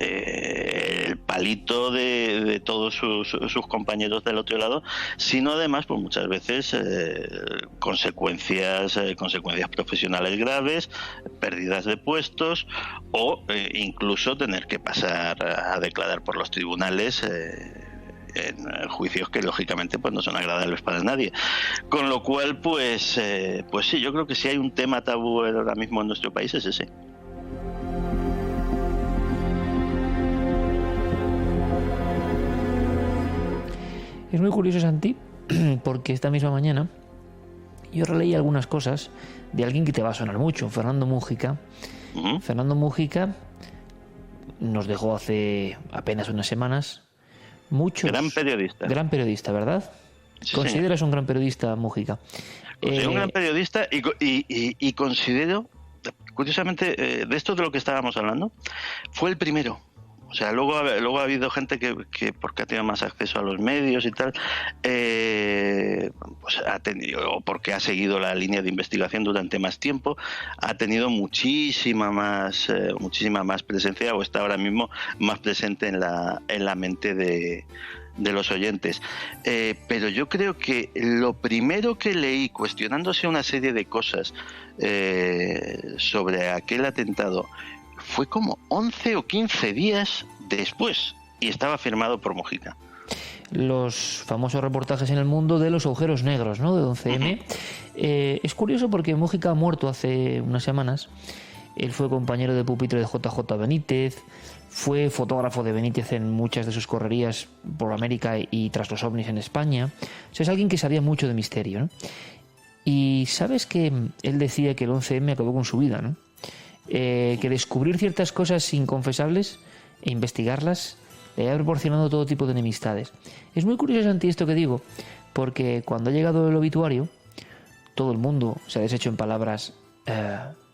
el palito de todos sus compañeros del otro lado, sino además, pues muchas veces consecuencias profesionales graves, pérdidas de puestos o incluso tener que pasar a declarar por los tribunales en juicios que lógicamente pues no son agradables para nadie. Con lo cual, pues sí, yo creo que si hay un tema tabú ahora mismo en nuestro país es ese. Es muy curioso, Santi, porque esta misma mañana yo releí algunas cosas de alguien que te va a sonar mucho, Fernando Múgica. Uh-huh. Fernando Múgica nos dejó hace apenas unas semanas. Gran periodista, ¿verdad? Sí, ¿Consideras señor. Un gran periodista, Múgica? Considero un gran periodista y considero, curiosamente, de esto de lo que estábamos hablando, fue el primero. O sea, luego ha habido gente que porque ha tenido más acceso a los medios y tal, pues ha tenido, o porque ha seguido la línea de investigación durante más tiempo, ha tenido muchísima más presencia, o está ahora mismo más presente en la mente de los oyentes. Pero yo creo que lo primero que leí, cuestionándose una serie de cosas sobre aquel atentado, fue como 11 o 15 días después, y estaba firmado por Múgica. Los famosos reportajes en El Mundo de los agujeros negros, ¿no?, de 11M. Uh-huh. Es curioso porque Múgica ha muerto hace unas semanas. Él fue compañero de pupitre de JJ Benítez, fue fotógrafo de Benítez en muchas de sus correrías por América y tras los ovnis en España. O sea, es alguien que sabía mucho de misterio, ¿no? Y sabes que él decía que el 11M acabó con su vida, ¿no? Que descubrir ciertas cosas inconfesables e investigarlas le ha proporcionado todo tipo de enemistades. Es muy curioso, Santi, esto que digo, porque cuando ha llegado el obituario, todo el mundo se ha deshecho en palabras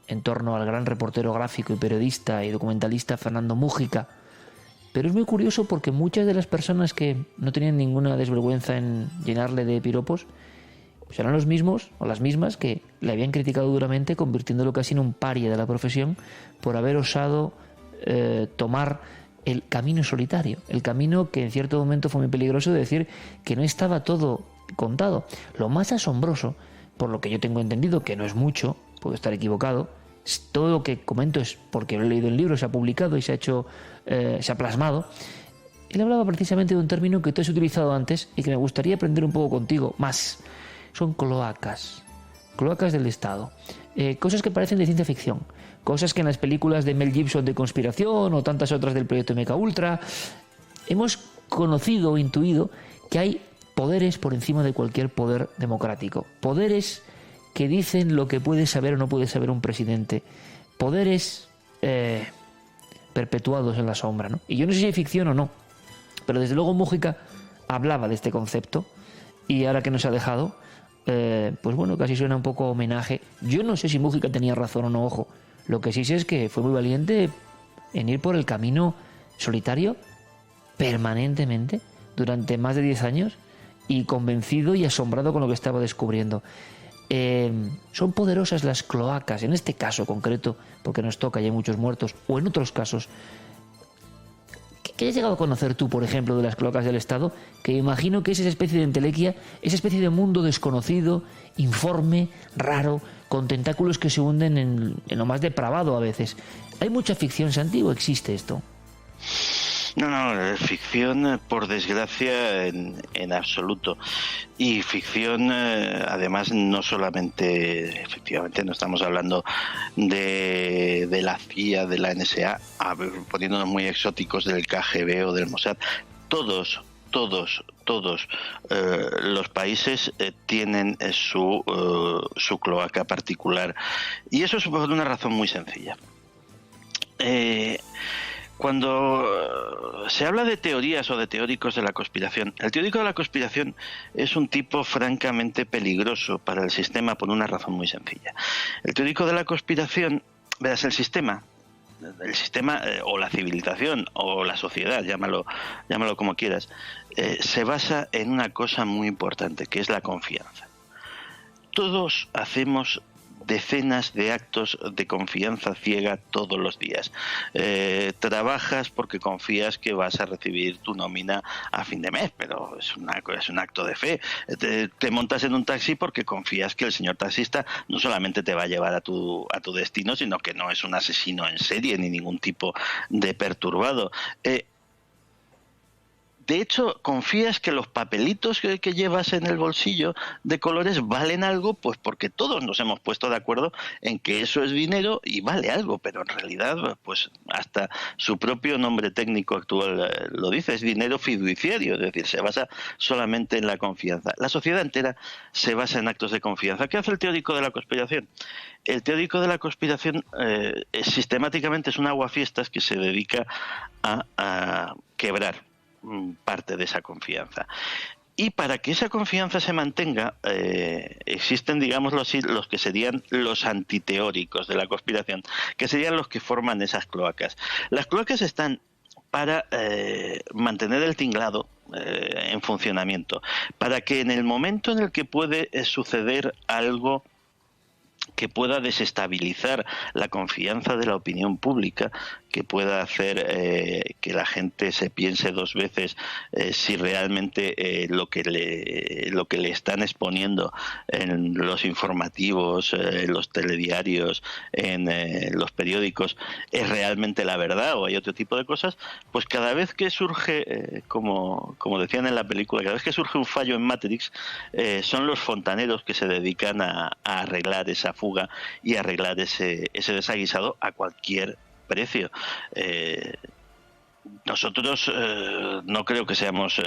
en torno al gran reportero gráfico y periodista y documentalista Fernando Múgica. Pero es muy curioso porque muchas de las personas que no tenían ninguna desvergüenza en llenarle de piropos serán los mismos o las mismas que le habían criticado duramente, convirtiéndolo casi en un paria de la profesión por haber osado tomar el camino solitario, el camino que en cierto momento fue muy peligroso, de decir que no estaba todo contado. Lo más asombroso, por lo que yo tengo entendido, que no es mucho, puedo estar equivocado, todo lo que comento es porque lo he leído en libro, se ha publicado y se ha plasmado. Él hablaba precisamente de un término que tú has utilizado antes y que me gustaría aprender un poco contigo más. Son cloacas del Estado, cosas que parecen de ciencia ficción, cosas que en las películas de Mel Gibson de conspiración o tantas otras del proyecto MK-Ultra hemos conocido o intuido que hay poderes por encima de cualquier poder democrático, poderes que dicen lo que puede saber o no puede saber un presidente, poderes perpetuados en la sombra, ¿no? Y yo no sé si hay ficción o no, pero desde luego Múgica hablaba de este concepto y ahora que nos ha dejado, pues bueno, casi suena un poco homenaje. Yo no sé si Múgica tenía razón o no, ojo. Lo que sí sé es que fue muy valiente en ir por el camino solitario permanentemente durante más de 10 años y convencido y asombrado con lo que estaba descubriendo. Son poderosas las cloacas, en este caso concreto, porque nos toca y hay muchos muertos, o en otros casos. ¿Qué has llegado a conocer tú, por ejemplo, de las cloacas del Estado? Que imagino que es esa especie de entelequia, esa especie de mundo desconocido, informe, raro, con tentáculos que se hunden en lo más depravado a veces. ¿Hay mucha ficción, Santi, o existe esto? No, ficción, por desgracia, en absoluto. Y ficción, además, no solamente, efectivamente, no estamos hablando de la CIA, de la NSA, poniéndonos muy exóticos, del KGB o del Mossad. Todos los países tienen su cloaca particular. Y eso es por una razón muy sencilla. Cuando se habla de teorías o de teóricos de la conspiración, el teórico de la conspiración es un tipo francamente peligroso para el sistema por una razón muy sencilla. El teórico de la conspiración, verás, el sistema o la civilización o la sociedad, llámalo como quieras, se basa en una cosa muy importante, que es la confianza. Todos hacemos decenas de actos de confianza ciega todos los días. Trabajas porque confías que vas a recibir tu nómina a fin de mes, pero es un acto de fe. Te montas en un taxi porque confías que el señor taxista no solamente te va a llevar a tu destino, sino que no es un asesino en serie ni ningún tipo de perturbado. De hecho, confías que los papelitos que llevas en el bolsillo de colores valen algo, pues porque todos nos hemos puesto de acuerdo en que eso es dinero y vale algo, pero en realidad, pues hasta su propio nombre técnico actual lo dice, es dinero fiduciario, es decir, se basa solamente en la confianza. La sociedad entera se basa en actos de confianza. ¿Qué hace el teórico de la conspiración? El teórico de la conspiración sistemáticamente es un aguafiestas que se dedica a quebrar parte de esa confianza. Y para que esa confianza se mantenga, existen, digámoslo así, los que serían los antiteóricos de la conspiración, que serían los que forman esas cloacas. Las cloacas están para mantener el tinglado en funcionamiento, para que en el momento en el que puede suceder algo que pueda desestabilizar la confianza de la opinión pública, que pueda hacer que la gente se piense dos veces si realmente lo que le están exponiendo en los informativos, en los telediarios, en los periódicos es realmente la verdad o hay otro tipo de cosas, pues cada vez que surge, como decían en la película, cada vez que surge un fallo en Matrix, son los fontaneros que se dedican a arreglar esa fuga y arreglar ese desaguisado a cualquier precio. Nosotros no creo que seamos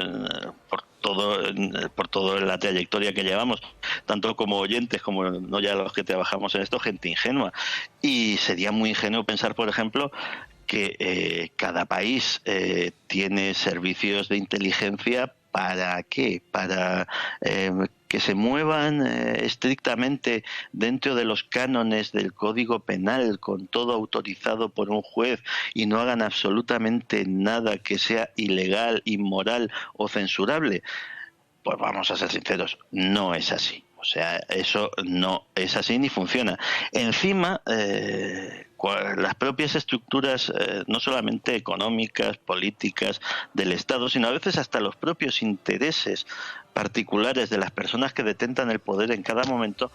por todo la trayectoria que llevamos, tanto como oyentes como no ya los que trabajamos en esto, gente ingenua, y sería muy ingenuo pensar, por ejemplo, que cada país tiene servicios de inteligencia. ¿Para qué? Para que se muevan estrictamente dentro de los cánones del Código Penal, con todo autorizado por un juez, y no hagan absolutamente nada que sea ilegal, inmoral o censurable. Pues vamos a ser sinceros, no es así. O sea, eso no es así ni funciona. Encima, las propias estructuras, no solamente económicas, políticas del Estado, sino a veces hasta los propios intereses particulares de las personas que detentan el poder en cada momento,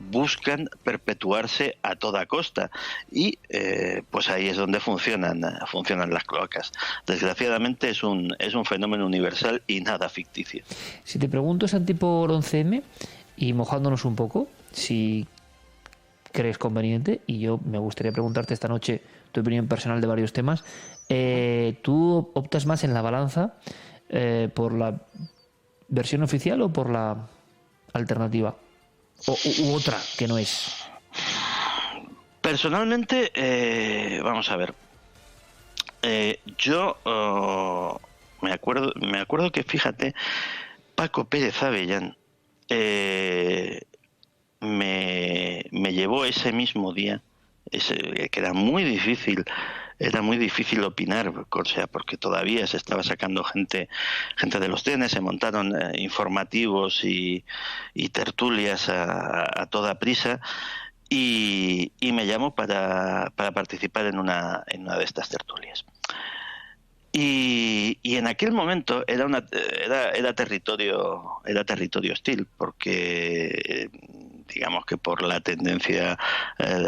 buscan perpetuarse a toda costa. Y pues ahí es donde funcionan las cloacas. Desgraciadamente es un fenómeno universal y nada ficticio. Si te pregunto, Santi, por 11M, y mojándonos un poco, si crees conveniente, y yo me gustaría preguntarte esta noche tu opinión personal de varios temas, ¿tú optas más en la balanza por la versión oficial o por la alternativa? U otra que no es. Personalmente, vamos a ver. Yo me acuerdo que, fíjate, Paco Pérez Avellán me llevó ese mismo día, que era muy difícil opinar, o sea, porque todavía se estaba sacando gente de los trenes, se montaron informativos y tertulias a toda prisa, y me llamó para participar en una de estas tertulias. Y en aquel momento era territorio hostil, porque digamos que por la tendencia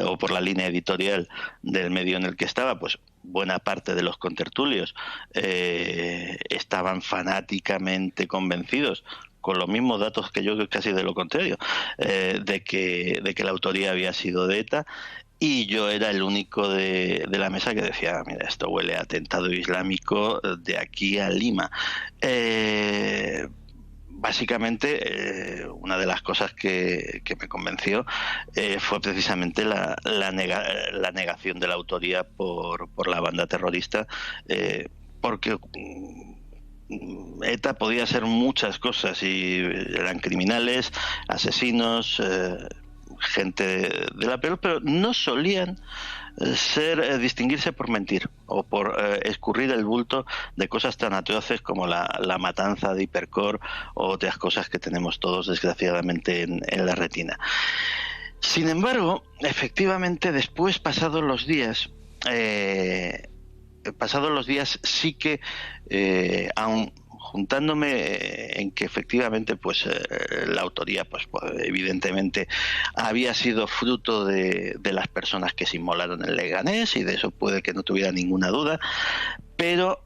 o por la línea editorial del medio en el que estaba, pues buena parte de los contertulios estaban fanáticamente convencidos, con los mismos datos que yo, casi de lo contrario, de que la autoría había sido de ETA. Y yo era el único de la mesa que decía, mira, esto huele a atentado islámico de aquí a Lima. Básicamente, una de las cosas que me convenció fue precisamente la negación de la autoría por la banda terrorista, porque ETA podía ser muchas cosas y eran criminales, asesinos, gente de la peor, pero no solían distinguirse por mentir o por escurrir el bulto de cosas tan atroces como la matanza de Hipercor o otras cosas que tenemos todos desgraciadamente en la retina. Sin embargo, efectivamente, después, pasados los días sí que, aun juntándome en que efectivamente pues la autoría pues evidentemente había sido fruto de las personas que se inmolaron en Leganés, y de eso puede que no tuviera ninguna duda, pero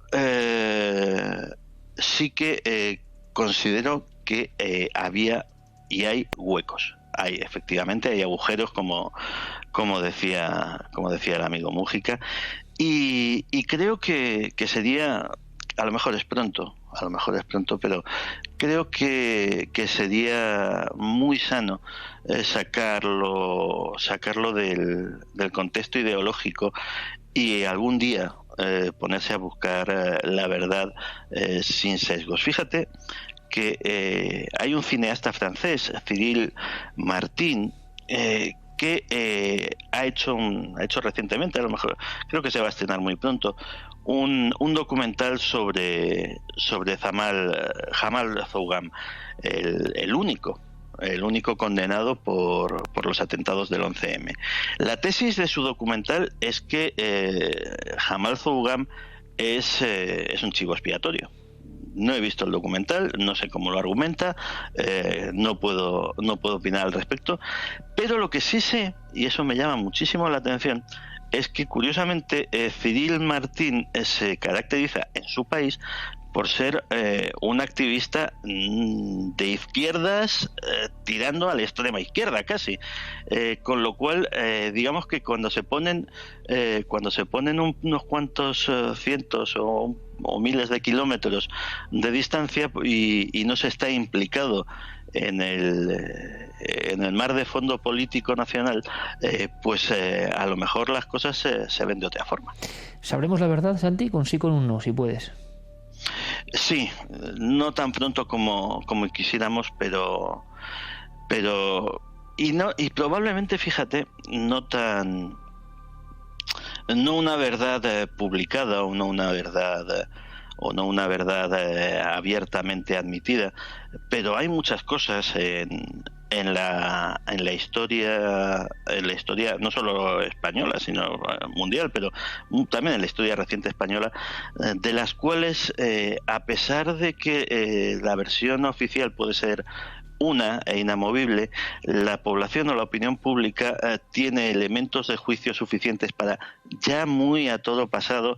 sí que considero que había y hay huecos. Efectivamente hay agujeros, como decía el amigo Mújica, y creo que sería, a lo mejor es pronto, pero creo que sería muy sano sacarlo del contexto ideológico y algún día ponerse a buscar la verdad sin sesgos. Fíjate que hay un cineasta francés, Cyril Martin, que ha hecho recientemente, a lo mejor creo que se va a estrenar muy pronto, un documental sobre Jamal Zougam, el único condenado por los atentados del 11M. La tesis de su documental es que Jamal Zougam es un chivo expiatorio. No he visto el documental, no sé cómo lo argumenta, no puedo opinar al respecto, pero lo que sí sé, y eso me llama muchísimo la atención, es que curiosamente Cyril Martin se caracteriza en su país por ser un activista de izquierdas, tirando a la extrema izquierda casi, con lo cual digamos que cuando se ponen unos cuantos cientos o miles de kilómetros de distancia y no se está implicado en el mar de fondo político nacional, pues a lo mejor las cosas se ven de otra forma. ¿Sabremos la verdad, Santi? Con sí, con un no, si puedes. Sí, no tan pronto como quisiéramos, pero y probablemente, fíjate, no una verdad publicada o no una verdad abiertamente admitida, pero hay muchas cosas en la historia no solo española sino mundial, pero también en la historia reciente española, de las cuales a pesar de que la versión oficial puede ser una e inamovible, la población o la opinión pública tiene elementos de juicio suficientes para, ya muy a todo pasado,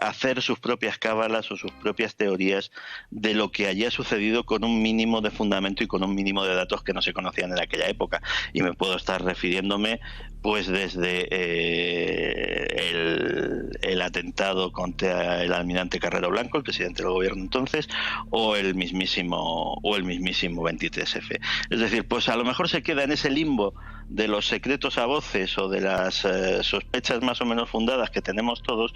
hacer sus propias cábalas o sus propias teorías de lo que haya sucedido, con un mínimo de fundamento y con un mínimo de datos que no se conocían en aquella época. Y me puedo estar refiriéndome pues desde el atentado contra el almirante Carrero Blanco, el presidente del gobierno entonces, o el mismísimo 23F. Es decir, pues a lo mejor se queda en ese limbo de los secretos a voces o de las sospechas más o menos fundadas que tenemos todos,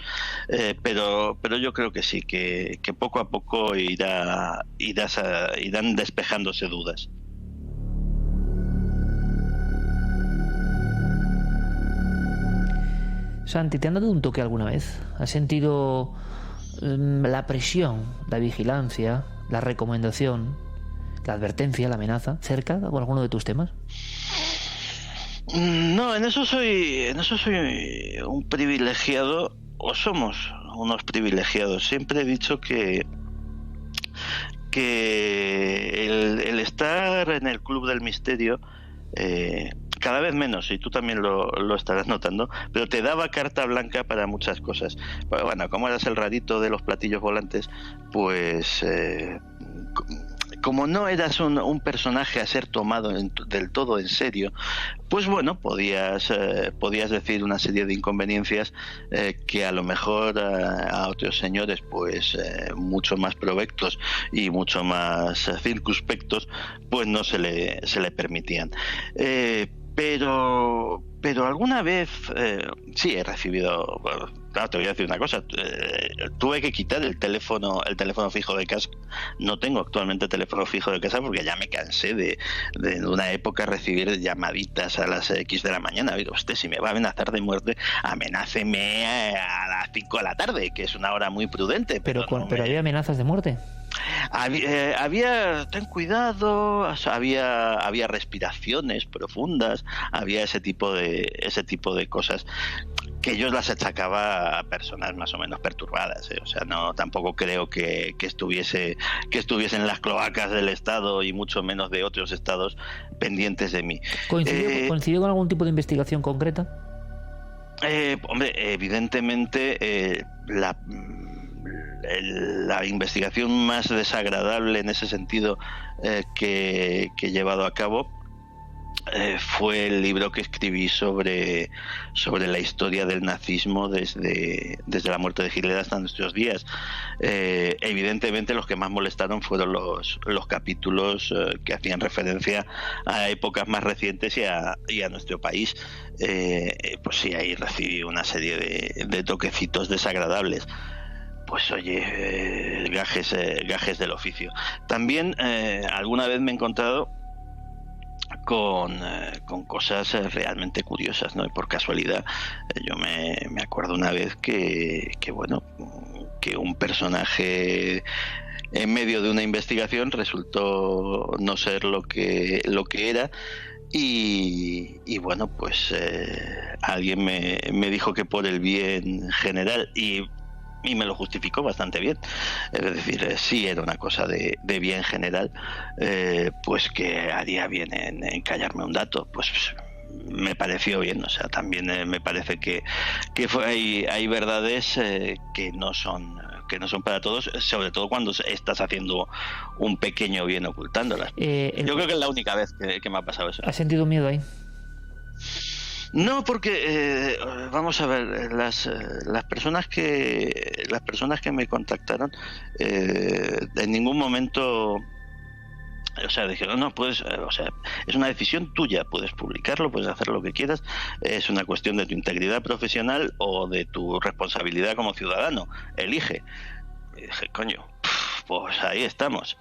pero yo creo que sí, que poco a poco irán despejándose dudas. Santi, ¿te han dado un toque alguna vez? ¿Has sentido la presión, la vigilancia, la recomendación, la advertencia, la amenaza cerca con alguno de tus temas? No, en eso soy un privilegiado, o somos unos privilegiados. Siempre he dicho que el estar en el Club del Misterio, cada vez menos, y tú también lo estarás notando, pero te daba carta blanca para muchas cosas. Pero bueno, como eras el rarito de los platillos volantes, pues como no eras un personaje a ser tomado del todo en serio, pues bueno, podías decir una serie de inconveniencias que a lo mejor a otros señores pues mucho más provectos y mucho más circunspectos pues no se le permitían. Pero alguna vez sí he recibido. Claro, te voy a decir una cosa. Tuve que quitar el teléfono fijo de casa. No tengo actualmente teléfono fijo de casa porque ya me cansé de una época recibir llamaditas a las X de la mañana. Digo, si me va a amenazar de muerte, amenáceme a las 5 de la tarde, que es una hora muy prudente. Pero había amenazas de muerte. ten cuidado, había respiraciones profundas, había ese tipo de cosas que yo las achacaba a personas más o menos perturbadas, ¿eh? O sea, no, tampoco creo que estuviesen las cloacas del Estado y mucho menos de otros estados pendientes de mí. ¿Coincidió con algún tipo de investigación concreta? Hombre, evidentemente la investigación más desagradable en ese sentido que he llevado a cabo fue el libro que escribí sobre la historia del nazismo desde la muerte de Hitler hasta nuestros días. Evidentemente los que más molestaron fueron los capítulos que hacían referencia a épocas más recientes y a nuestro país. Pues sí, ahí recibí una serie de toquecitos desagradables. Pues oye, gajes del oficio. También alguna vez me he encontrado con cosas realmente curiosas, ¿no? Y por casualidad yo me acuerdo una vez que un personaje en medio de una investigación resultó no ser lo que era. Y bueno, pues alguien me dijo que por el bien general y me lo justificó bastante bien, es decir, sí era una cosa de bien general, pues que haría bien en callarme un dato, pues me pareció bien. O sea, también me parece que hay verdades que no son para todos, sobre todo cuando estás haciendo un pequeño bien ocultándolas. Yo creo que es la única vez que me ha pasado eso. ¿Has sentido miedo ahí? No, porque vamos a ver, las personas que me contactaron en ningún momento, o sea, dijeron, no puedes, o sea, es una decisión tuya, puedes publicarlo, puedes hacer lo que quieras, es una cuestión de tu integridad profesional o de tu responsabilidad como ciudadano, elige. Y dije, coño, pues ahí estamos.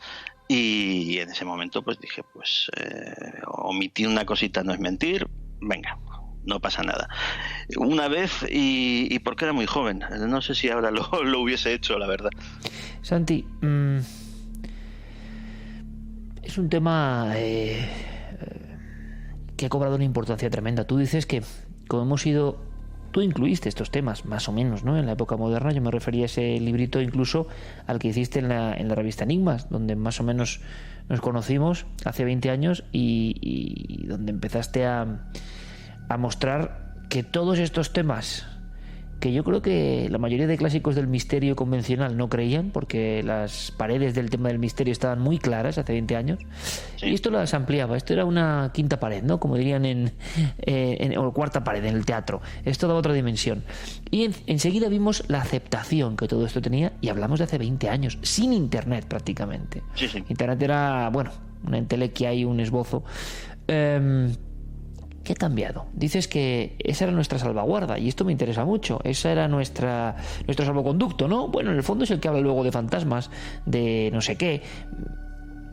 Y en ese momento pues dije, pues omitir una cosita no es mentir, venga, no pasa nada. Una vez, y porque era muy joven, no sé si ahora lo hubiese hecho, la verdad. Santi, es un tema que ha cobrado una importancia tremenda. Tú dices que, como hemos ido, tú incluiste estos temas, más o menos, ¿no? En la época moderna. Yo me refería a ese librito incluso al que hiciste en la revista Enigmas, donde más o menos nos conocimos hace 20 años y donde empezaste a mostrar que todos estos temas, que yo creo que la mayoría de clásicos del misterio convencional no creían, porque las paredes del tema del misterio estaban muy claras hace 20 años, sí. Y esto las ampliaba, esto era una quinta pared, ¿no? Como dirían o cuarta pared en el teatro, esto daba otra dimensión. Y enseguida vimos la aceptación que todo esto tenía, y hablamos de hace 20 años, sin internet prácticamente. Sí, sí. Internet era, bueno, una entelequia y un esbozo. ¿Qué ha cambiado? Dices que esa era nuestra salvaguarda, y esto me interesa mucho. Esa era nuestro salvoconducto, ¿no? Bueno, en el fondo es el que habla luego de fantasmas, de no sé qué.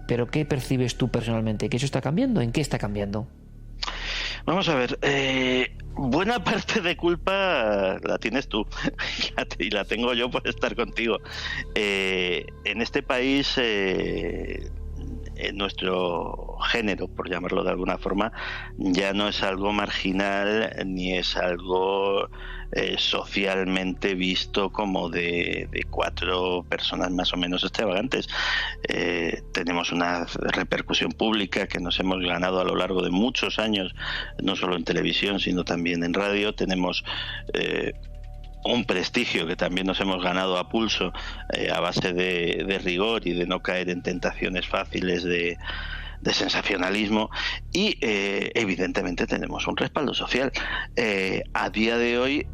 Pero ¿qué percibes tú personalmente? ¿Que eso está cambiando? ¿En qué está cambiando? Vamos a ver, buena parte de culpa la tienes tú y la tengo yo por estar contigo. En este país... nuestro género, por llamarlo de alguna forma, ya no es algo marginal ni es algo socialmente visto como de cuatro personas más o menos extravagantes. Tenemos una repercusión pública que nos hemos ganado a lo largo de muchos años, no solo en televisión sino también en radio. Tenemos un prestigio que también nos hemos ganado a pulso, a base de rigor y de no caer en tentaciones fáciles de sensacionalismo, y evidentemente tenemos un respaldo social. A día de hoy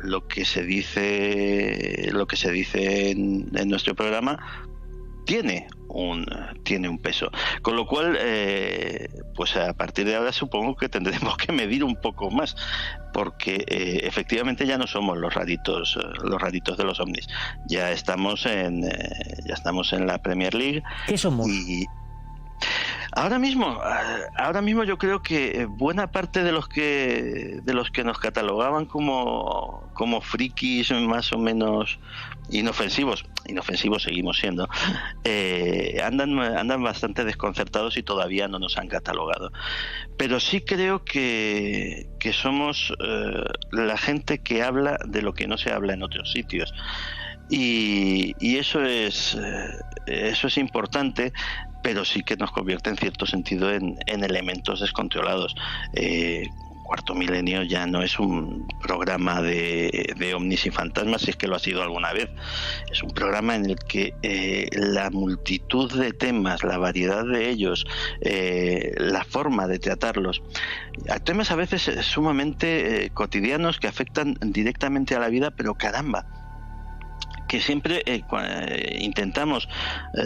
lo que se dice en nuestro programa tiene un peso, con lo cual pues a partir de ahora supongo que tendremos que medir un poco más, porque efectivamente ya no somos los raritos de los ovnis, ya estamos en la Premier League. ¿Qué somos? Ahora mismo yo creo que buena parte de los que nos catalogaban como frikis más o menos inofensivos seguimos siendo, andan bastante desconcertados y todavía no nos han catalogado. Pero sí creo que somos la gente que habla de lo que no se habla en otros sitios. Y eso es importante, pero sí que nos convierte en cierto sentido en elementos descontrolados. Cuarto Milenio ya no es un programa de ovnis y fantasmas, si es que lo ha sido alguna vez. Es un programa en el que la multitud de temas, la variedad de ellos, la forma de tratarlos, temas a veces sumamente cotidianos que afectan directamente a la vida, pero caramba, que siempre intentamos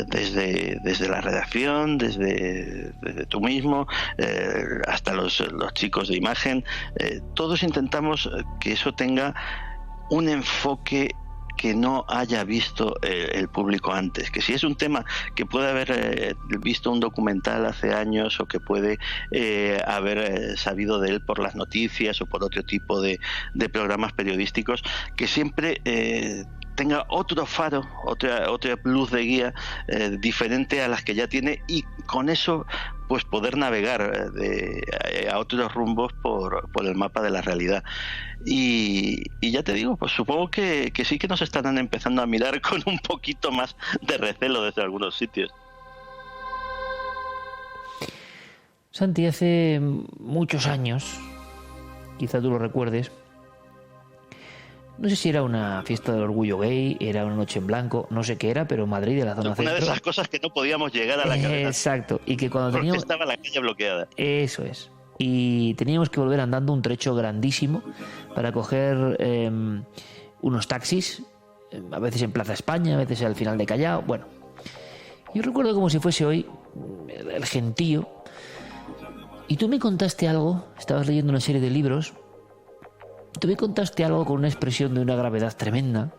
desde la redacción, desde tú mismo, hasta los chicos de imagen, todos intentamos que eso tenga un enfoque que no haya visto el público antes, que si es un tema que puede haber visto un documental hace años o que puede haber sabido de él por las noticias o por otro tipo de programas periodísticos, que siempre tenga otro faro, otra luz de guía diferente a las que ya tiene, y con eso pues poder navegar a otros rumbos por el mapa de la realidad. Y ya te digo, pues supongo que sí que nos estarán empezando a mirar con un poquito más de recelo desde algunos sitios. Santi, hace muchos años, quizá tú lo recuerdes, no sé si era una fiesta del orgullo gay, era una noche en blanco, no sé qué era, pero Madrid, de la zona centro. Una de esas cosas que no podíamos llegar a la cadena. Exacto, y que cuando teníamos... Porque estaba la calle bloqueada. Eso es. Y teníamos que volver andando un trecho grandísimo para coger unos taxis, a veces en Plaza España, a veces al final de Callao. Bueno, yo recuerdo como si fuese hoy el gentío. Y tú me contaste algo, estabas leyendo una serie de libros. Tú me contaste algo con una expresión de una gravedad tremenda.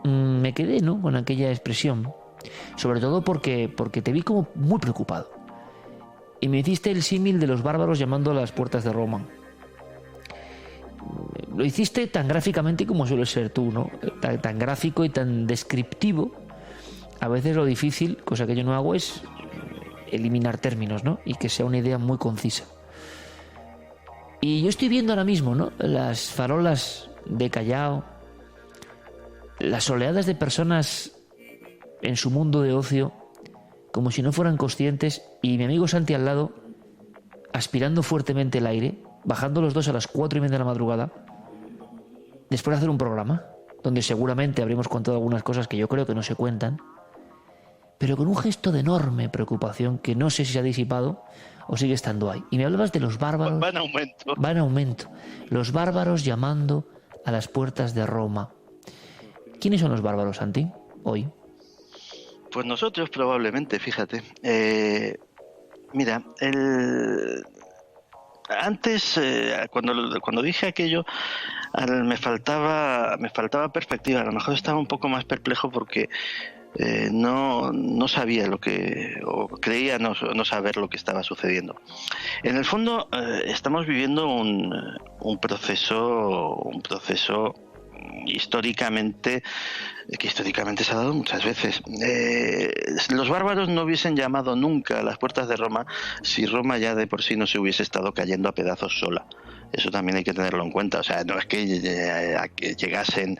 Me quedé, ¿no?, con aquella expresión. Sobre todo porque te vi como muy preocupado. Y me hiciste el símil de los bárbaros llamando a las puertas de Roma. Lo hiciste tan gráficamente como suele ser tú, ¿no? Tan gráfico y tan descriptivo. A veces lo difícil, cosa que yo no hago, es eliminar términos, ¿no? Y que sea una idea muy concisa. Y yo estoy viendo ahora mismo, ¿no?, las farolas de Callao, las oleadas de personas en su mundo de ocio, como si no fueran conscientes, y mi amigo Santi al lado, aspirando fuertemente el aire, bajando los dos a las 4:30 de la madrugada, después de hacer un programa, donde seguramente habremos contado algunas cosas que yo creo que no se cuentan, pero con un gesto de enorme preocupación que no sé si se ha disipado o sigue estando ahí. Y me hablabas de los bárbaros. Va en aumento. Va en aumento. Los bárbaros llamando a las puertas de Roma. ¿Quiénes son los bárbaros, Santi, hoy? Pues nosotros probablemente, fíjate. Mira, antes, cuando dije aquello, me faltaba perspectiva. A lo mejor estaba un poco más perplejo porque no sabía o creía no saber lo que estaba sucediendo. En el fondo, estamos viviendo un proceso históricamente se ha dado muchas veces. Los bárbaros no hubiesen llamado nunca a las puertas de Roma si Roma ya de por sí no se hubiese estado cayendo a pedazos sola. Eso también hay que tenerlo en cuenta. O sea, no es que llegasen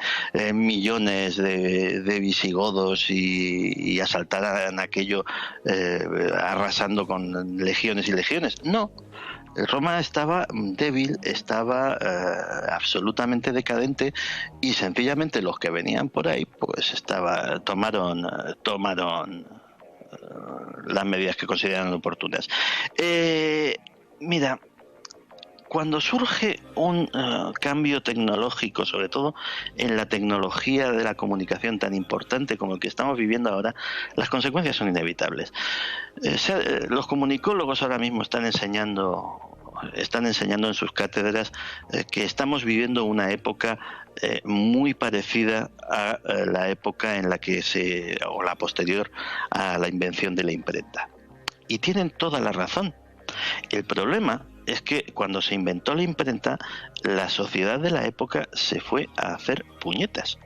millones de visigodos y asaltaran aquello arrasando con legiones y legiones. No. Roma estaba débil, estaba absolutamente decadente, y sencillamente los que venían por ahí pues tomaron las medidas que consideraban oportunas. Mira, cuando surge un cambio tecnológico, sobre todo en la tecnología de la comunicación tan importante como el que estamos viviendo ahora, las consecuencias son inevitables. Los comunicólogos ahora mismo están enseñando en sus cátedras que estamos viviendo una época muy parecida a la época en la que o la posterior a la invención de la imprenta. y tienen toda la razón. El problema es que cuando se inventó la imprenta, la sociedad de la época se fue a hacer puñetas.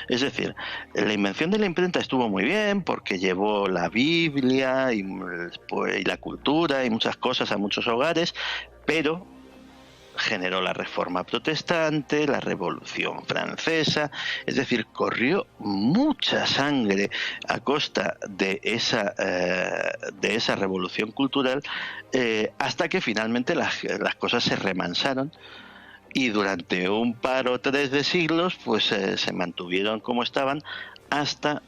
Es decir, la invención de la imprenta estuvo muy bien porque llevó la Biblia y la cultura y muchas cosas a muchos hogares, pero generó la Reforma Protestante, la Revolución Francesa, es decir, corrió mucha sangre a costa de esa revolución cultural, hasta que finalmente las cosas se remansaron y durante un par o tres de siglos pues se mantuvieron como estaban hasta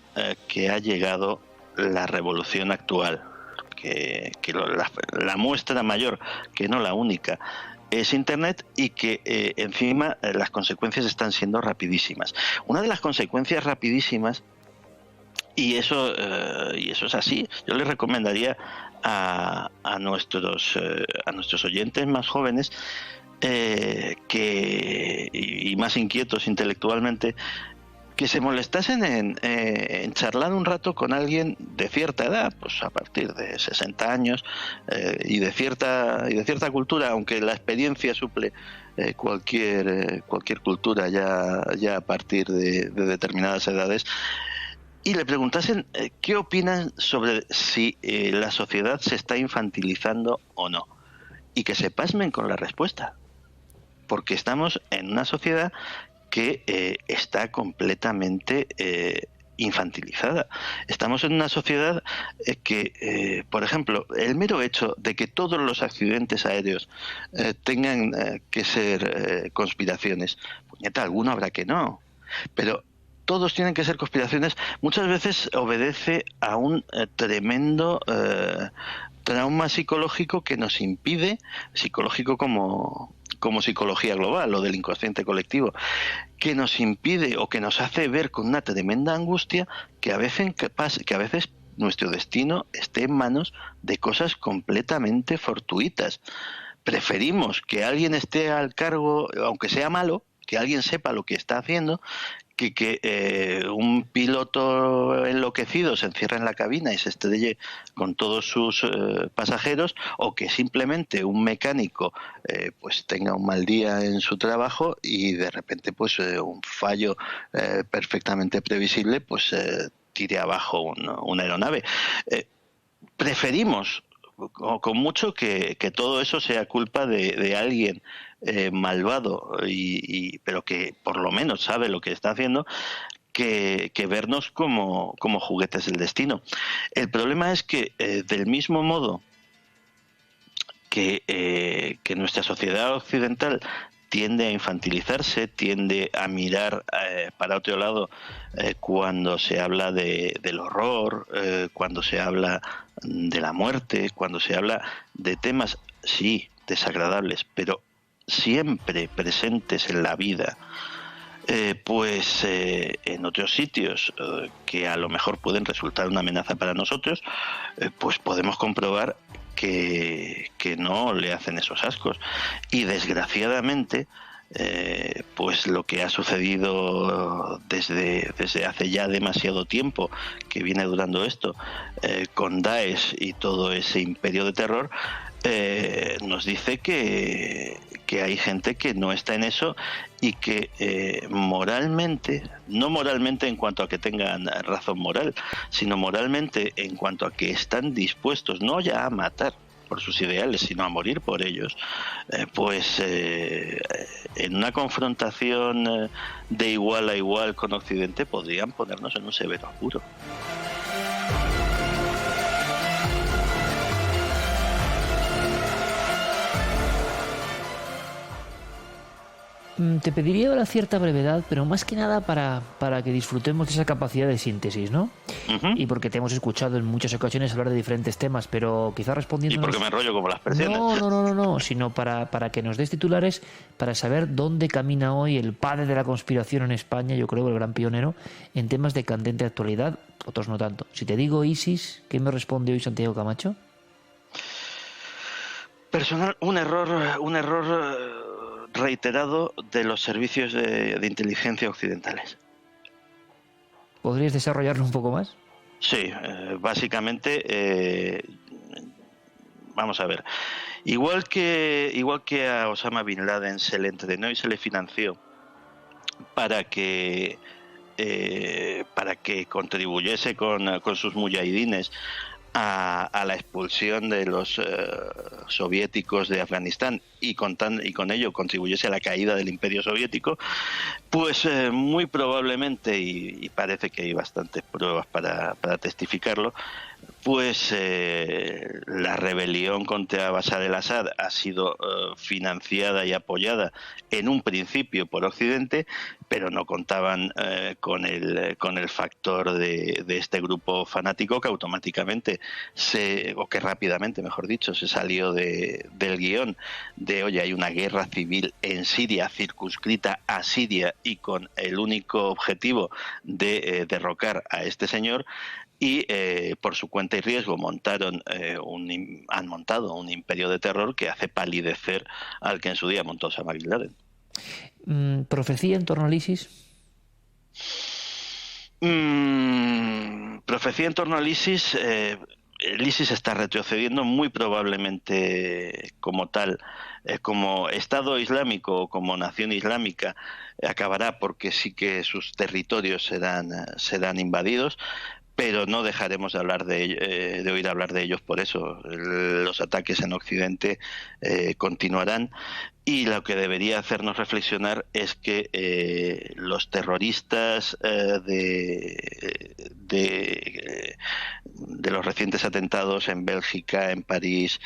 que ha llegado la revolución actual, que la muestra mayor, que no la única, es Internet, y que encima las consecuencias están siendo rapidísimas. Una de las consecuencias rapidísimas, y eso es así, yo les recomendaría a nuestros oyentes más jóvenes y más inquietos intelectualmente, que se molestasen en charlar un rato con alguien de cierta edad, pues a partir de 60 años, y de cierta cultura, aunque la experiencia suple cualquier cultura ya a partir de determinadas edades, y le preguntasen qué opinan sobre si la sociedad se está infantilizando o no, y que se pasmen con la respuesta, porque estamos en una sociedad que está completamente infantilizada. Estamos en una sociedad que, por ejemplo, el mero hecho de que todos los accidentes aéreos tengan que ser conspiraciones, puñeta, alguno habrá que no, pero todos tienen que ser conspiraciones, muchas veces obedece a un tremendo trauma psicológico que nos impide, psicológico como psicología global o del inconsciente colectivo, que nos impide o que nos hace ver con una tremenda angustia que a veces nuestro destino esté en manos de cosas completamente fortuitas. Preferimos que alguien esté al cargo, aunque sea malo, que alguien sepa lo que está haciendo, que un piloto enloquecido se encierre en la cabina y se estrelle con todos sus pasajeros, o que simplemente un mecánico pues tenga un mal día en su trabajo y de repente pues un fallo perfectamente previsible pues tire abajo una aeronave. Preferimos con mucho que todo eso sea culpa de alguien malvado, pero que por lo menos sabe lo que está haciendo, que vernos como juguetes del destino. El problema es que del mismo modo que nuestra sociedad occidental tiende a infantilizarse, tiende a mirar para otro lado cuando se habla del horror, cuando se habla de la muerte, cuando se habla de temas, sí, desagradables, pero siempre presentes en la vida, pues en otros sitios que a lo mejor pueden resultar una amenaza para nosotros, pues podemos comprobar que no le hacen esos ascos. Y desgraciadamente pues lo que ha sucedido desde hace ya demasiado tiempo que viene durando esto, con Daesh y todo ese imperio de terror, nos dice que hay gente que no está en eso y que moralmente, no moralmente en cuanto a que tengan razón moral, sino moralmente en cuanto a que están dispuestos no ya a matar por sus ideales, sino a morir por ellos, pues en una confrontación de igual a igual con Occidente podrían ponernos en un severo apuro. Te pediría ahora cierta brevedad, pero más que nada para que disfrutemos de esa capacidad de síntesis, ¿no? Uh-huh. Y porque te hemos escuchado en muchas ocasiones hablar de diferentes temas, pero quizás respondiendo... ¿Y porque me enrollo como las persianas? No, sino para que nos des titulares, para saber dónde camina hoy el padre de la conspiración en España, yo creo, el gran pionero, en temas de candente actualidad, otros no tanto. Si te digo ISIS, ¿qué me responde hoy Santiago Camacho? Personal, un error reiterado de los servicios de inteligencia occidentales. ¿Podrías desarrollarlo un poco más? Sí, básicamente vamos a ver. Igual que a Osama Bin Laden se le entrenó y se le financió para que contribuyese con sus mujahidines a la expulsión de los soviéticos de Afganistán y con ello contribuyese a la caída del Imperio Soviético, pues muy probablemente, y parece que hay bastantes pruebas para testificarlo, pues la rebelión contra Bashar el-Assad ha sido financiada y apoyada en un principio por Occidente, pero no contaban con el factor de este grupo fanático que automáticamente o que rápidamente, mejor dicho, se salió del guión de, oye, hay una guerra civil en Siria circunscrita a Siria y con el único objetivo de derrocar a este señor. Y por su cuenta y riesgo han montado un imperio de terror que hace palidecer al que en su día montó Osama Bin Laden. ¿Profecía en torno al ISIS? Profecía en torno al ISIS. El ISIS está retrocediendo muy probablemente como tal, como Estado Islámico o como nación islámica, acabará porque sí que sus territorios serán invadidos. Pero no dejaremos de oír hablar de ellos por eso. Los ataques en Occidente continuarán, y lo que debería hacernos reflexionar es que los terroristas de los recientes atentados en Bélgica, en París,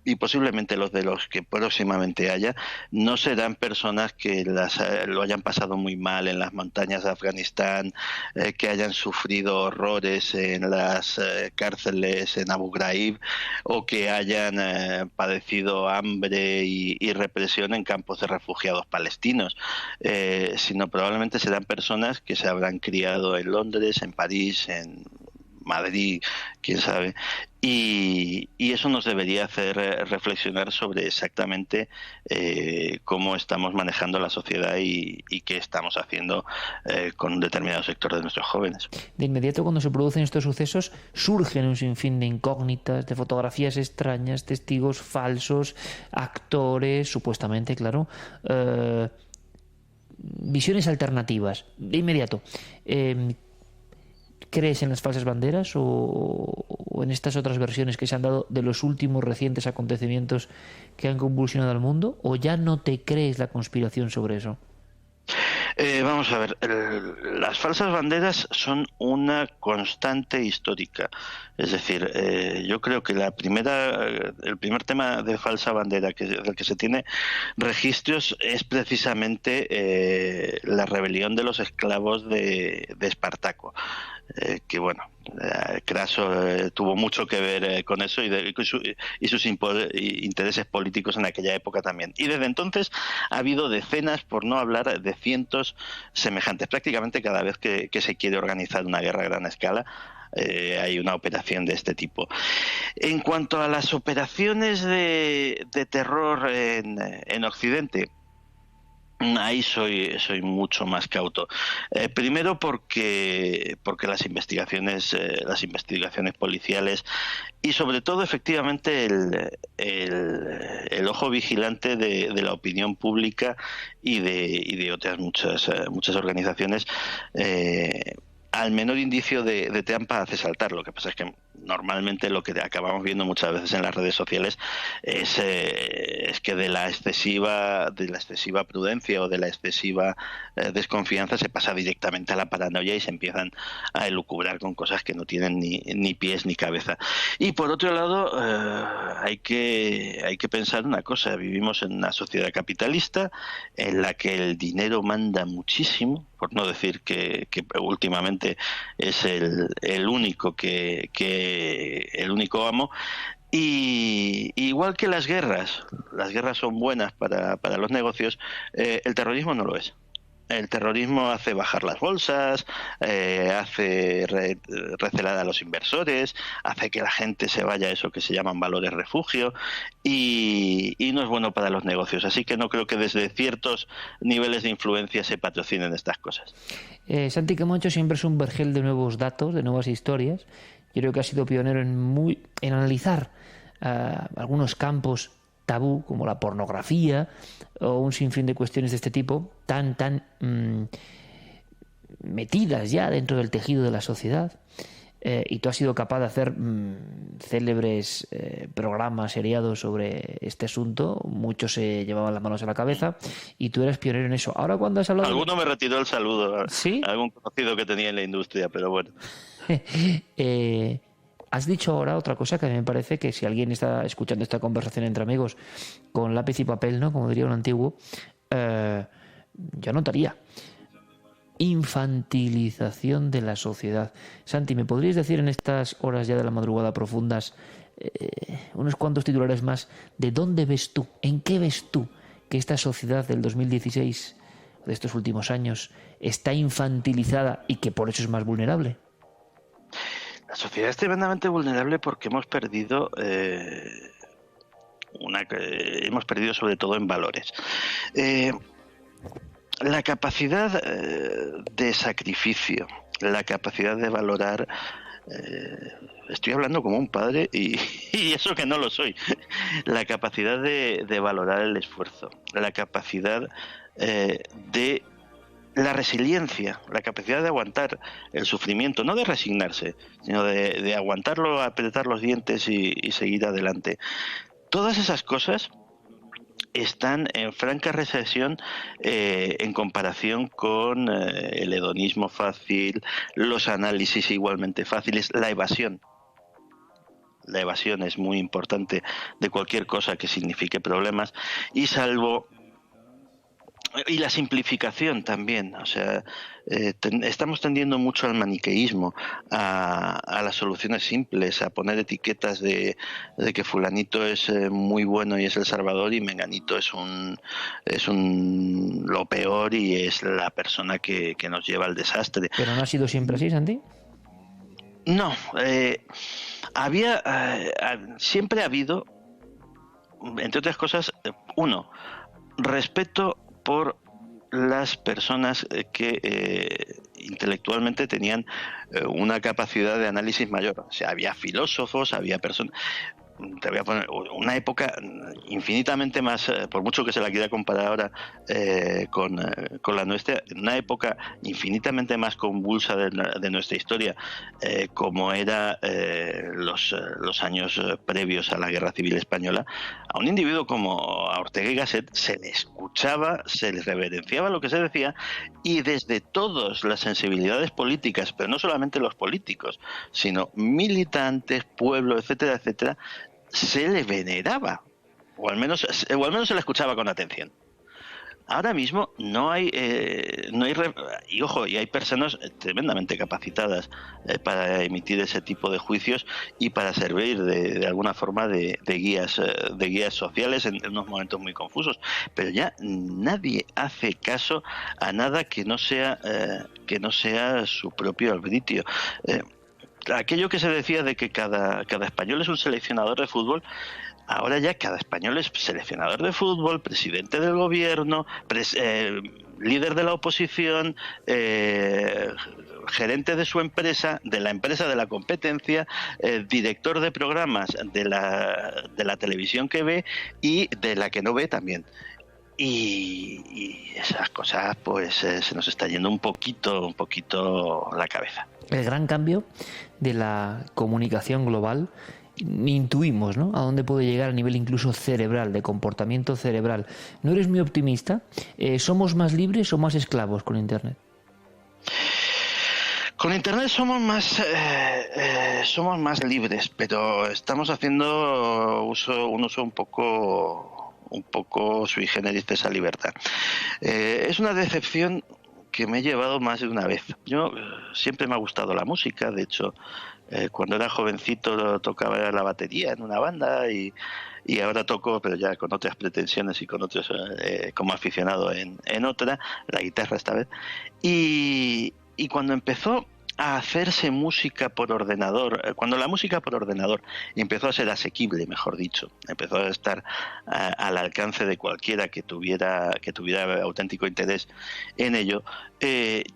y posiblemente los de los que próximamente haya, no serán personas que lo hayan pasado muy mal en las montañas de Afganistán, que hayan sufrido horrores en las cárceles en Abu Ghraib, o que hayan padecido hambre y represión en campos de refugiados palestinos, sino probablemente serán personas que se habrán criado en Londres, en París, en Madrid, quién sabe, y eso nos debería hacer reflexionar sobre exactamente cómo estamos manejando la sociedad y qué estamos haciendo con un determinado sector de nuestros jóvenes. De inmediato, cuando se producen estos sucesos, surgen un sinfín de incógnitas, de fotografías extrañas, testigos falsos, actores, supuestamente, claro, visiones alternativas. De inmediato, ¿crees en las falsas banderas o en estas otras versiones que se han dado de los últimos recientes acontecimientos que han convulsionado al mundo? ¿O ya no te crees la conspiración sobre eso? Vamos a ver, las falsas banderas son una constante histórica. Es decir, yo creo que el primer tema de falsa bandera del que se tiene registros es precisamente la rebelión de los esclavos de Espartaco. Que bueno, Craso tuvo mucho que ver con eso y sus intereses políticos en aquella época también. Y desde entonces ha habido decenas, por no hablar de cientos semejantes. Prácticamente cada vez que se quiere organizar una guerra a gran escala, hay una operación de este tipo. En cuanto a las operaciones de terror en Occidente, ahí soy mucho más cauto. Primero porque las investigaciones policiales y sobre todo efectivamente el ojo vigilante de la opinión pública y de otras muchas organizaciones, al menor indicio de trampa hace saltar. Lo que pasa es que normalmente lo que acabamos viendo muchas veces en las redes sociales es que de la excesiva prudencia o de la excesiva desconfianza se pasa directamente a la paranoia y se empiezan a elucubrar con cosas que no tienen ni pies ni cabeza. Y por otro lado, hay que pensar una cosa: vivimos en una sociedad capitalista en la que el dinero manda muchísimo, por no decir que últimamente es el único el único amo. Y igual que las guerras son buenas para los negocios, el terrorismo no lo es. El terrorismo hace bajar las bolsas, hace recelar a los inversores, hace que la gente se vaya a eso que se llaman valores refugio, y no es bueno para los negocios. Así que no creo que desde ciertos niveles de influencia se patrocinen estas cosas. Santi Camacho siempre es un vergel de nuevos datos, de nuevas historias. Yo creo que ha sido pionero en analizar algunos campos tabú, como la pornografía o un sinfín de cuestiones de este tipo, tan metidas ya dentro del tejido de la sociedad. Y tú has sido capaz de hacer célebres programas seriados sobre este asunto. Muchos se llevaban las manos a la cabeza y tú eres pionero en eso. Ahora, cuando has hablado... Alguno me retiró el saludo. ¿Sí? Algún conocido que tenía en la industria, pero bueno. Has dicho ahora otra cosa que a mí me parece que si alguien está escuchando esta conversación entre amigos con lápiz y papel, ¿no?, como diría un antiguo, yo notaría: infantilización de la sociedad. Santi, ¿me podrías decir en estas horas ya de la madrugada profundas unos cuantos titulares más de dónde ves tú, en qué ves tú que esta sociedad del 2016, de estos últimos años, está infantilizada y que por eso es más vulnerable? La sociedad es tremendamente vulnerable porque hemos perdido sobre todo en valores. La capacidad de sacrificio, la capacidad de valorar, estoy hablando como un padre y eso que no lo soy, la capacidad de valorar el esfuerzo, la capacidad de la resiliencia, la capacidad de aguantar el sufrimiento, no de resignarse, sino de aguantarlo, apretar los dientes y seguir adelante. Todas esas cosas están en franca recesión en comparación con el hedonismo fácil, los análisis igualmente fáciles, la evasión. La evasión es muy importante de cualquier cosa que signifique problemas y la simplificación también, o sea, estamos tendiendo mucho al maniqueísmo, a las soluciones simples, a poner etiquetas de que fulanito es muy bueno y es el salvador y menganito es lo peor y es la persona que nos lleva al desastre. ¿Pero no ha sido siempre así, Santi? No, siempre ha habido, entre otras cosas, respeto por las personas que intelectualmente tenían una capacidad de análisis mayor. O sea, había filósofos, había personas... Te voy a poner una época infinitamente más, por mucho que se la quiera comparar ahora con la nuestra, una época infinitamente más convulsa de nuestra historia, como era los años previos a la Guerra Civil Española. A un individuo como a Ortega y Gasset se le escuchaba, se le reverenciaba lo que se decía, y desde todas las sensibilidades políticas, pero no solamente los políticos, sino militantes, pueblo, etcétera, etcétera, se le veneraba, o al menos se le escuchaba con atención. Ahora mismo no hay y ojo, y hay personas tremendamente capacitadas para emitir ese tipo de juicios y para servir de alguna forma de guías sociales en unos momentos muy confusos, pero ya nadie hace caso a nada que no sea su propio arbitrio. Aquello que se decía de que cada español es un seleccionador de fútbol, ahora ya cada español es seleccionador de fútbol, presidente del gobierno, líder de la oposición, gerente de su empresa, de la empresa de la competencia, director de programas de la televisión que ve y de la que no ve también. Y esas cosas pues se nos está yendo un poquito la cabeza. El gran cambio de la comunicación global, intuimos, ¿no?, a dónde puede llegar a nivel incluso cerebral, de comportamiento cerebral. ¿No eres muy optimista? ¿Somos más libres o más esclavos con Internet? Con Internet somos más libres, pero estamos haciendo un uso un poco sui generis de esa libertad. Es una decepción que me he llevado más de una vez. Yo siempre me ha gustado la música, de hecho, cuando era jovencito tocaba la batería en una banda y ahora toco, pero ya con otras pretensiones y con otros, como aficionado en otra, la guitarra esta vez. Y cuando empezó a hacerse música por ordenador, cuando la música por ordenador empezó a ser asequible, mejor dicho, empezó a estar al alcance de cualquiera que tuviera auténtico interés en ello,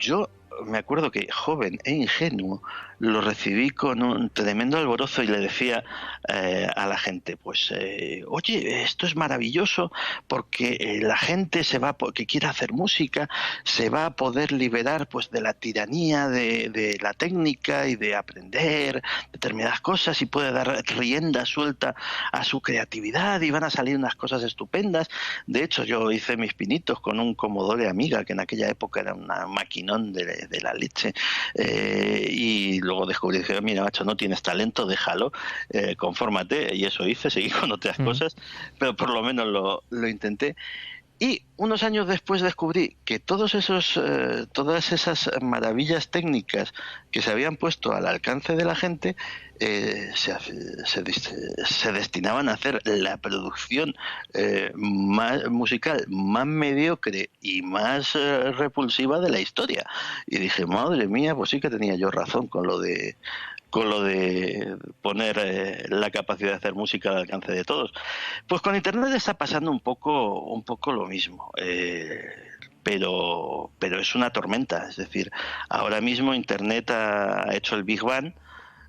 yo me acuerdo que joven e ingenuo lo recibí con un tremendo alborozo y le decía a la gente, pues, oye, esto es maravilloso porque la gente que quiere hacer música se va a poder liberar pues de la tiranía de la técnica y de aprender determinadas cosas y puede dar rienda suelta a su creatividad y van a salir unas cosas estupendas. De hecho, yo hice mis pinitos con un Commodore Amiga, que en aquella época era una maquinón de la leche, y luego descubrí que, mira, macho, no tienes talento, déjalo, confórmate, y eso hice, seguí con otras cosas, pero por lo menos lo intenté. Y unos años después descubrí que todas esas maravillas técnicas que se habían puesto al alcance de la gente se destinaban a hacer la producción más musical, más mediocre y más repulsiva de la historia. Y dije, madre mía, pues sí que tenía yo razón con lo de poner la capacidad de hacer música al alcance de todos. Pues con Internet está pasando un poco lo mismo, pero es una tormenta. Es decir, ahora mismo Internet ha hecho el Big Bang,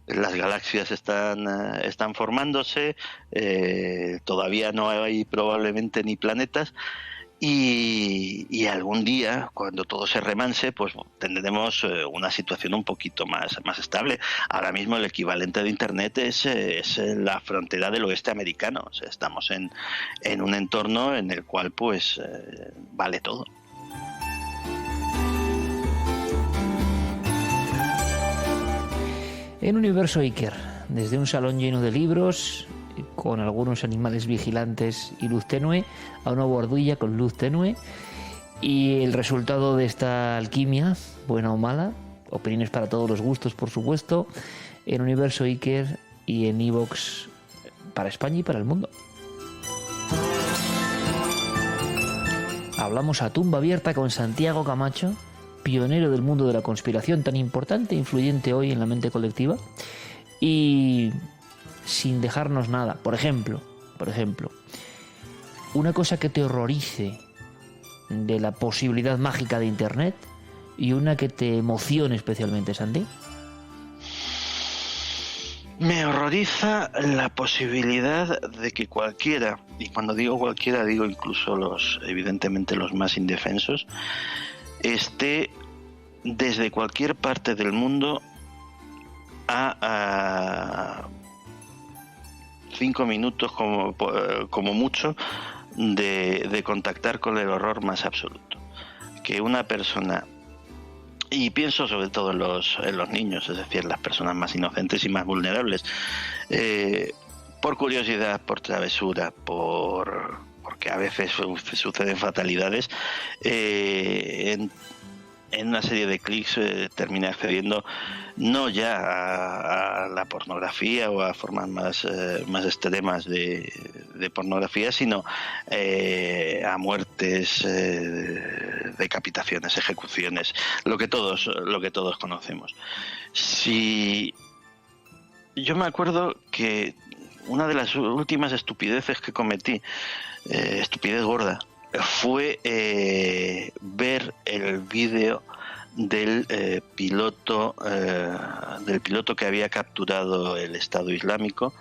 las galaxias están formándose, todavía no hay probablemente ni planetas, y algún día, cuando todo se remanse, pues tendremos una situación un poquito más estable. Ahora mismo el equivalente de Internet es la frontera del oeste americano. O sea, estamos en un entorno en el cual pues vale todo. En Universo Iker, desde un salón lleno de libros, con algunos animales vigilantes y luz tenue, a una buhardilla con luz tenue, y el resultado de esta alquimia, buena o mala, opiniones para todos los gustos, por supuesto, en Universo Iker y en iVoox para España y para el mundo. Hablamos a tumba abierta con Santiago Camacho, pionero del mundo de la conspiración, tan importante e influyente hoy en la mente colectiva, y sin dejarnos nada. Por ejemplo, una cosa que te horrorice de la posibilidad mágica de Internet y una que te emocione especialmente, Santi. Me horroriza la posibilidad de que cualquiera, y cuando digo cualquiera digo incluso evidentemente los más indefensos, esté desde cualquier parte del mundo a 5 minutos como mucho de contactar con el horror más absoluto. Que una persona, y pienso sobre todo en los niños, es decir, las personas más inocentes y más vulnerables, por curiosidad, por travesura, porque a veces suceden fatalidades, en una serie de clics termina accediendo no ya a la pornografía o a formas más extremas de pornografía, sino a muertes, decapitaciones, ejecuciones, lo que todos conocemos. Si yo me acuerdo que una de las últimas estupideces que cometí, estupidez gorda, fue ver el vídeo del piloto que había capturado el Estado Islámico,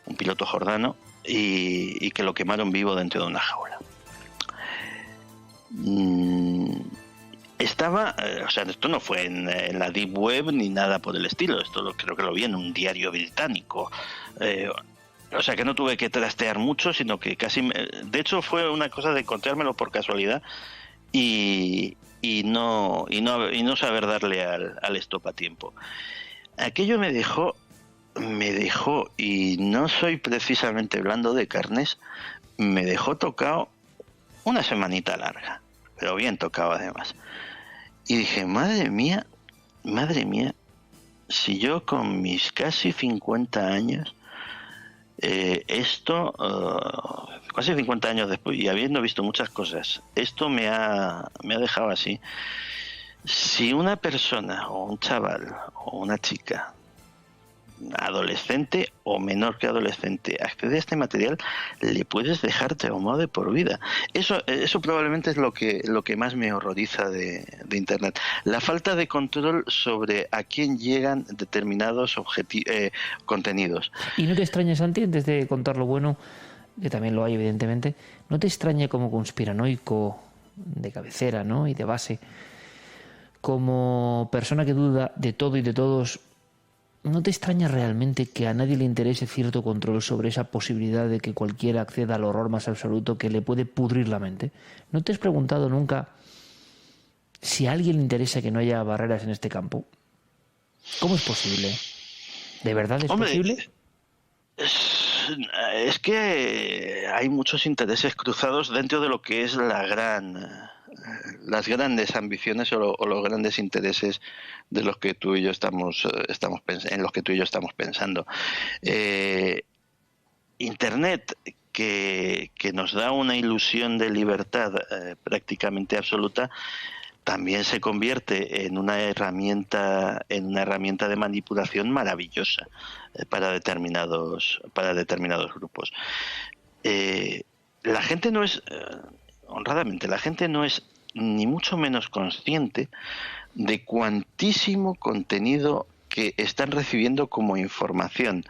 un piloto jordano, y que lo quemaron vivo dentro de una jaula. Esto no fue en la Deep Web ni nada por el estilo, creo que lo vi en un diario británico. O sea que no tuve que trastear mucho, sino que de hecho fue una cosa de encontrármelo por casualidad y no saber darle al stop a tiempo. Aquello me dejó, y no soy precisamente blando de carnes, me dejó tocado una semanita larga, pero bien tocado además. Y dije, madre mía, si yo con mis casi 50 años, casi 50 años después y habiendo visto muchas cosas, esto me ha dejado así. Si una persona o un chaval o una chica adolescente o menor que adolescente accede a este material, le puedes dejar traumado de por vida. Eso probablemente es lo que más me horroriza de Internet. La falta de control sobre a quién llegan determinados contenidos. ¿Y no te extraña, Santi, antes de contar lo bueno, que también lo hay evidentemente, no te extraña como conspiranoico de cabecera, ¿no?, y de base, como persona que duda de todo y de todos, ¿no te extraña realmente que a nadie le interese cierto control sobre esa posibilidad de que cualquiera acceda al horror más absoluto que le puede pudrir la mente? ¿No te has preguntado nunca si a alguien le interesa que no haya barreras en este campo? ¿Cómo es posible? ¿De verdad es posible? Es que hay muchos intereses cruzados dentro de lo que es las grandes ambiciones o los grandes intereses de los que tú y yo estamos pensando. Internet, que nos da una ilusión de libertad prácticamente absoluta, también se convierte en una herramienta de manipulación maravillosa para determinados grupos. La gente no es honradamente, la gente no es ni mucho menos consciente de cuantísimo contenido que están recibiendo como información,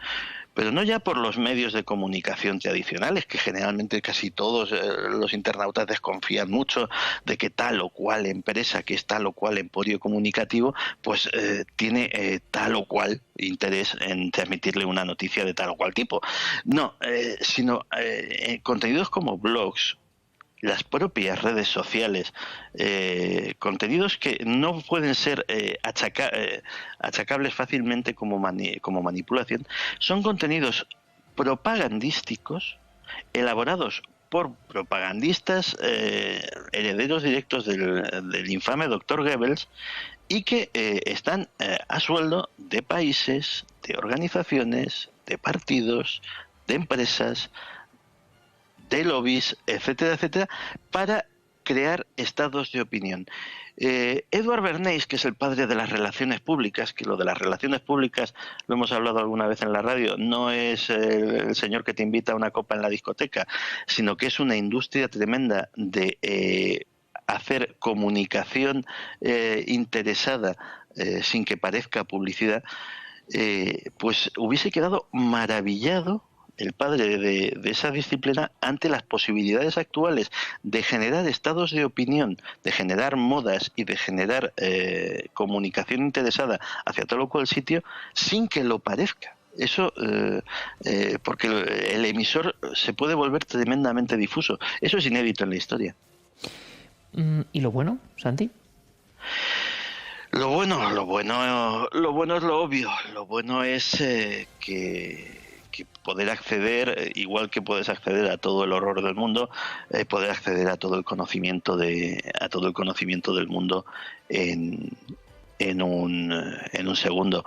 pero no ya por los medios de comunicación tradicionales, que generalmente casi todos los internautas desconfían mucho de que tal o cual empresa, que es tal o cual emporio comunicativo, pues tiene tal o cual interés en transmitirle una noticia de tal o cual tipo. No, sino contenidos como blogs, las propias redes sociales, contenidos que no pueden ser achacables fácilmente como manipulación, son contenidos propagandísticos elaborados por propagandistas herederos directos del infame Dr. Goebbels, y que están a sueldo de países, de organizaciones, de partidos, de empresas, de lobbies, etcétera, etcétera, para crear estados de opinión. Edward Bernays, que es el padre de las relaciones públicas, que lo de las relaciones públicas lo hemos hablado alguna vez en la radio, no es el señor que te invita a una copa en la discoteca, sino que es una industria tremenda de hacer comunicación interesada sin que parezca publicidad, pues hubiese quedado maravillado el padre de esa disciplina ante las posibilidades actuales de generar estados de opinión, de generar modas y de generar comunicación interesada hacia tal o cual sitio sin que lo parezca. Eso, porque el emisor se puede volver tremendamente difuso. Eso es inédito en la historia. ¿Y lo bueno, Santi? Lo bueno es lo obvio. Lo bueno es que poder acceder, igual que puedes acceder a todo el horror del mundo, poder acceder a todo el conocimiento del mundo en un segundo.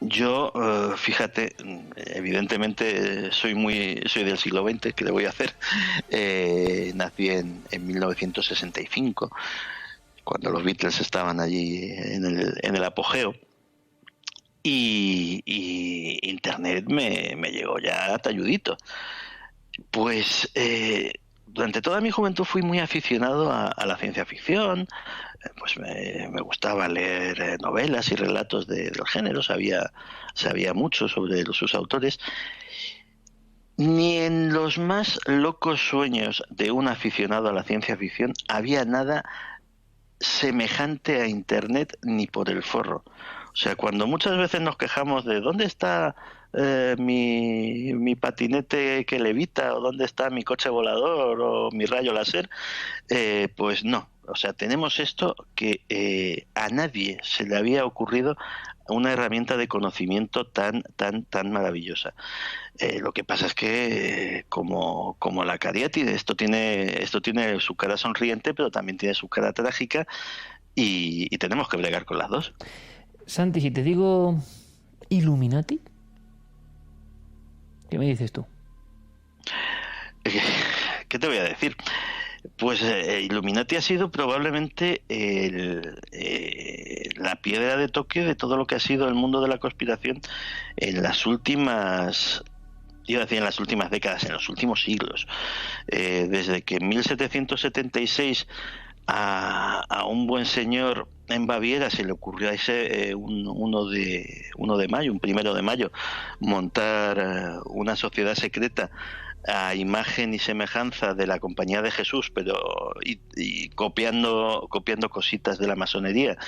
Yo, fíjate, evidentemente soy del siglo XX, ¿qué le voy a hacer? Nací en 1965, cuando los Beatles estaban allí en el apogeo. Y Internet me llegó ya talludito. Pues durante toda mi juventud fui muy aficionado a la ciencia ficción, pues me gustaba leer novelas y relatos del género, sabía mucho sobre sus autores. Ni en los más locos sueños de un aficionado a la ciencia ficción había nada semejante a Internet ni por el forro. O sea, cuando muchas veces nos quejamos de ¿dónde está mi patinete que levita? ¿O dónde está mi coche volador? ¿O mi rayo láser? Pues no. O sea, tenemos esto que a nadie se le había ocurrido, una herramienta de conocimiento tan maravillosa. Lo que pasa es que como la cariátide, esto tiene su cara sonriente, pero también tiene su cara trágica, y tenemos que bregar con las dos. Santi, si te digo Illuminati, ¿qué me dices tú? ¿Qué te voy a decir? Pues Illuminati ha sido probablemente la piedra de toque de todo lo que ha sido el mundo de la conspiración en las últimas, iba a decir en las últimas décadas, en los últimos siglos. Desde que en 1776 a un buen señor en Baviera se le ocurrió a ese 1 de mayo, un 1 de mayo, montar una sociedad secreta a imagen y semejanza de la Compañía de Jesús, pero y copiando cositas de la masonería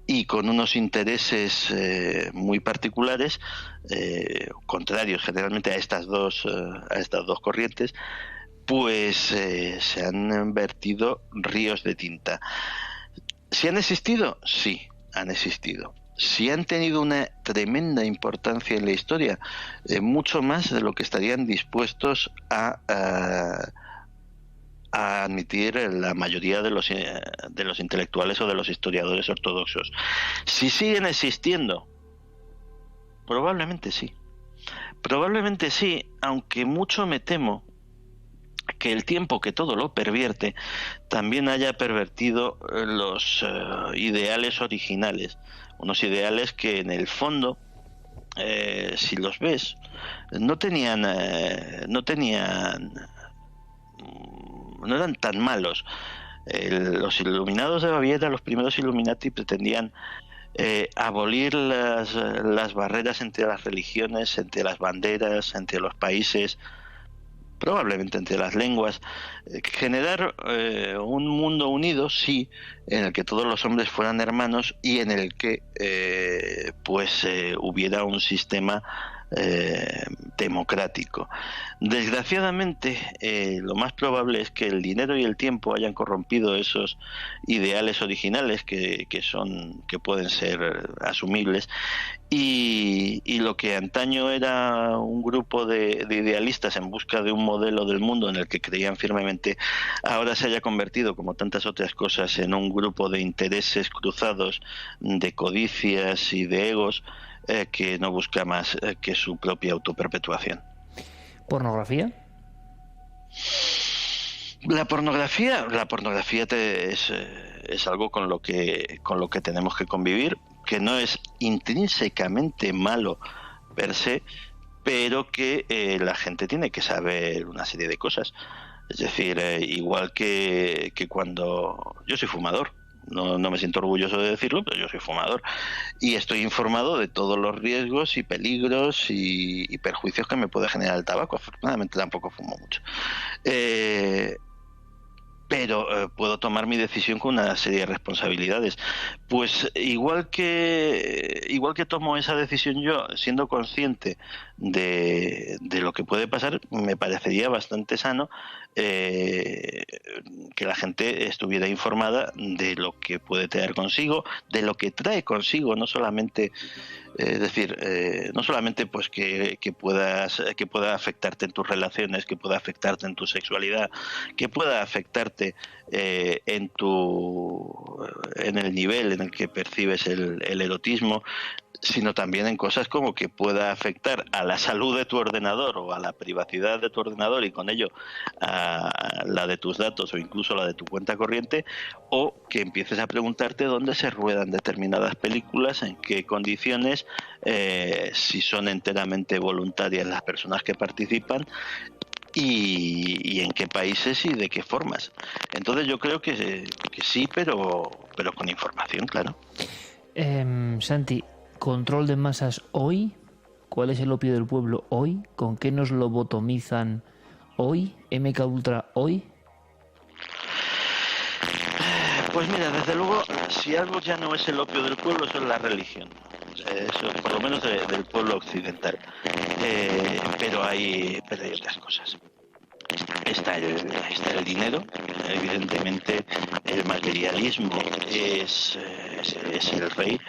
y con unos intereses muy particulares, contrarios generalmente a estas dos corrientes, pues se han vertido ríos de tinta. ¿Si han existido? Sí, han existido. Si han tenido una tremenda importancia en la historia, mucho más de lo que estarían dispuestos a admitir la mayoría de los intelectuales o de los historiadores ortodoxos. Si siguen existiendo, probablemente sí. Probablemente sí, aunque mucho me temo que el tiempo que todo lo pervierte también haya pervertido los ideales originales, unos ideales que en el fondo, si los ves, no eran tan malos. Los iluminados de Baviera, los primeros Illuminati, pretendían abolir las barreras entre las religiones, entre las banderas, entre los países, probablemente entre las lenguas, generar un mundo unido, sí, en el que todos los hombres fueran hermanos y en el que hubiera un sistema democrático. Desgraciadamente, lo más probable es que el dinero y el tiempo hayan corrompido esos ideales originales que pueden ser asumibles, y lo que antaño era un grupo de idealistas en busca de un modelo del mundo en el que creían firmemente, ahora se haya convertido, como tantas otras cosas, en un grupo de intereses cruzados, de codicias y de egos, que no busca más que su propia autoperpetuación. ¿Pornografía? La pornografía es algo con lo que tenemos que convivir, que no es intrínsecamente malo per se, pero que la gente tiene que saber una serie de cosas. Es decir, igual que cuando yo soy fumador. No me siento orgulloso de decirlo, pero yo soy fumador y estoy informado de todos los riesgos y peligros y perjuicios que me puede generar el tabaco. Afortunadamente tampoco fumo mucho. Pero puedo tomar mi decisión con una serie de responsabilidades. Pues igual que tomo esa decisión yo, siendo consciente de lo que puede pasar, me parecería bastante sano que la gente estuviera informada de lo que puede traer consigo, de lo que trae consigo, no solamente no solamente pues que pueda afectarte en tus relaciones, que pueda afectarte en tu sexualidad, que pueda afectarte en el nivel en el que percibes el erotismo, sino también en cosas como que pueda afectar a la salud de tu ordenador o a la privacidad de tu ordenador y con ello a la de tus datos o incluso la de tu cuenta corriente, o que empieces a preguntarte dónde se ruedan determinadas películas, en qué condiciones, si son enteramente voluntarias las personas que participan y en qué países y de qué formas. Entonces yo creo que sí, pero con información, claro. Santi, ¿control de masas hoy? ¿Cuál es el opio del pueblo hoy? ¿Con qué nos lobotomizan hoy? ¿MK Ultra hoy? Pues mira, desde luego, si algo ya no es el opio del pueblo, eso es la religión. Eso, por lo menos del pueblo occidental. Pero hay otras cosas. Está el dinero, evidentemente el materialismo es el rey.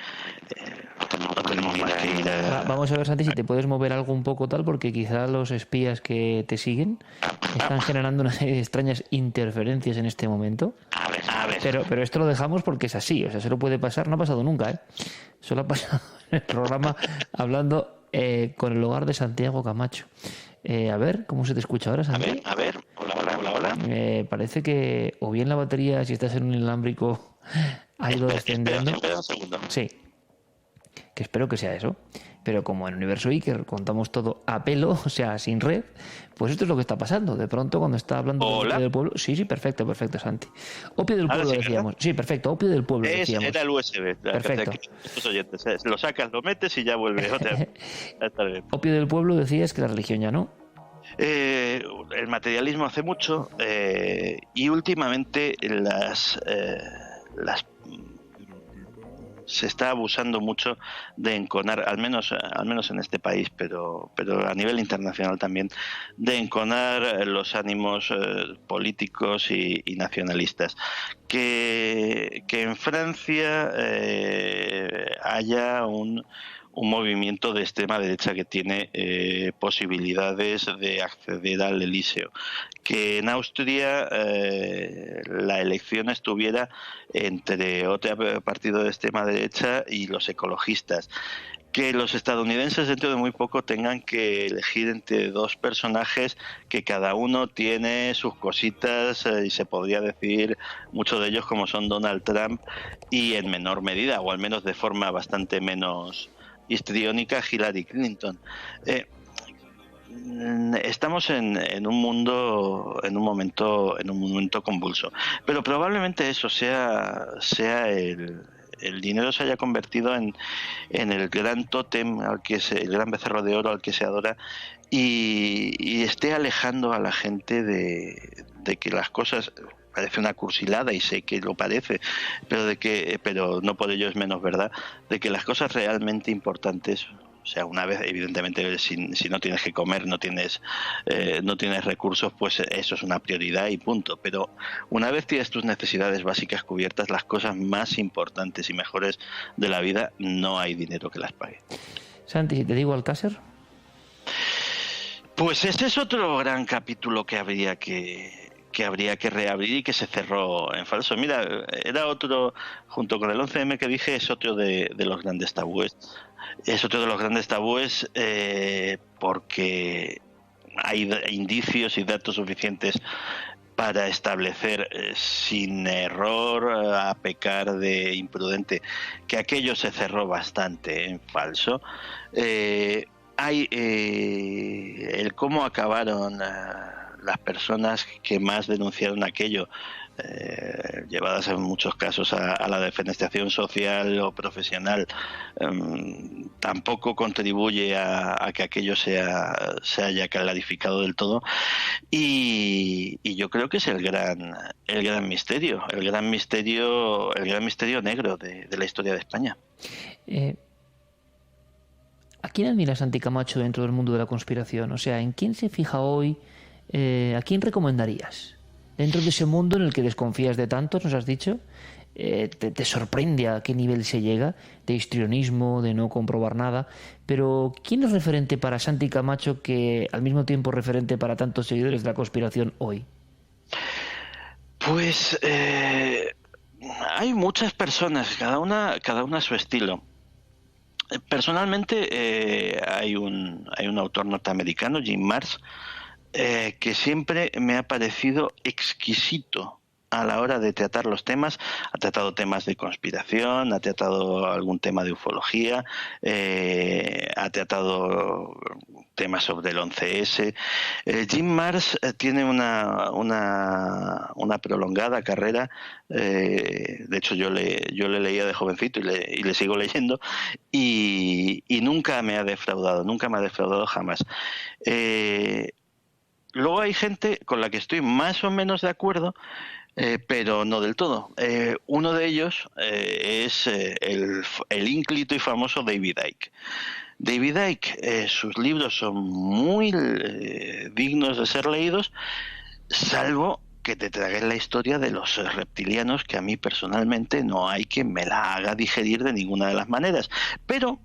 No tenemos más que ir a... Vamos a ver, Santi, si te puedes mover algo un poco tal, porque quizá los espías que te siguen están generando una serie de extrañas interferencias en este momento. A ver. Pero esto lo dejamos porque es así, o sea, se lo puede pasar, no ha pasado nunca, ¿eh? Solo ha pasado en el programa hablando con el hogar de Santiago Camacho. A ver, ¿cómo se te escucha ahora, Santi? A ver. Hola. Hola. Parece que o bien la batería, si estás en un inalámbrico, ha ido descendiendo. Espera un segundo. Sí, que espero que sea eso. Pero como en Universo Iker contamos todo a pelo, o sea, sin red, pues esto es lo que está pasando. De pronto, cuando está hablando de Hola. Opio del Pueblo... Sí, perfecto, Santi. Opio del Ahora Pueblo sí, decíamos. Sí, perfecto, Opio del Pueblo decíamos. Era el USB. Perfecto. Estos oyentes, lo sacas, lo metes y ya vuelve otra vez. Está bien. Opio del Pueblo decías que la religión ya no. El materialismo hace mucho y últimamente se está abusando mucho de enconar, al menos en este país, pero a nivel internacional también, de enconar los ánimos políticos y nacionalistas. Que en Francia haya un movimiento de extrema derecha que tiene posibilidades de acceder al Elíseo. Que en Austria la elección estuviera entre otro partido de extrema derecha y los ecologistas. Que los estadounidenses dentro de muy poco tengan que elegir entre dos personajes que cada uno tiene sus cositas y se podría decir muchos de ellos como son Donald Trump y en menor medida, o al menos de forma bastante menos histriónica, Hillary Clinton. Estamos en un mundo, en un momento convulso, pero probablemente eso sea el dinero se haya convertido en el gran tótem el gran becerro de oro al que se adora y esté alejando a la gente de que las cosas, parece una cursilada y sé que lo parece, pero no por ello es menos verdad, de que las cosas realmente importantes, o sea, una vez, evidentemente, si no tienes que comer, no tienes recursos, pues eso es una prioridad y punto. Pero una vez tienes tus necesidades básicas cubiertas, las cosas más importantes y mejores de la vida, no hay dinero que las pague. Santi, ¿te digo Alcácer? Pues ese es otro gran capítulo que habría que reabrir y que se cerró en falso. Mira, era otro, junto con el 11M que dije, es otro de los grandes tabúes. Es otro de los grandes tabúes porque hay indicios y datos suficientes para establecer sin error, a pecar de imprudente, que aquello se cerró bastante en falso. Hay el cómo acabaron las personas que más denunciaron aquello, llevadas en muchos casos a la defenestración social o profesional, tampoco contribuye a que aquello se haya clarificado del todo y yo creo que es el gran misterio negro de la historia de España. ¿A quién admira Santi Camacho dentro del mundo de la conspiración? O sea, ¿en quién se fija hoy? ¿A quién recomendarías? Dentro de ese mundo en el que desconfías de tantos, nos has dicho, te sorprende a qué nivel se llega, de histrionismo, de no comprobar nada, pero ¿quién es referente para Santi Camacho que al mismo tiempo referente para tantos seguidores de la conspiración hoy? Pues hay muchas personas, cada una a su estilo. Personalmente hay un autor norteamericano, Jim Marrs, que siempre me ha parecido exquisito a la hora de tratar los temas. Ha tratado temas de conspiración, ha tratado algún tema de ufología, ha tratado temas sobre el 11S. Jim Marrs tiene una prolongada carrera. De hecho, yo le leía de jovencito y le sigo leyendo y nunca me ha defraudado jamás. Luego hay gente con la que estoy más o menos de acuerdo, pero no del todo. Uno de ellos es el ínclito y famoso David Icke. David Icke, sus libros son muy dignos de ser leídos, salvo que te tragues la historia de los reptilianos, que a mí personalmente no hay quien me la haga digerir de ninguna de las maneras. Pero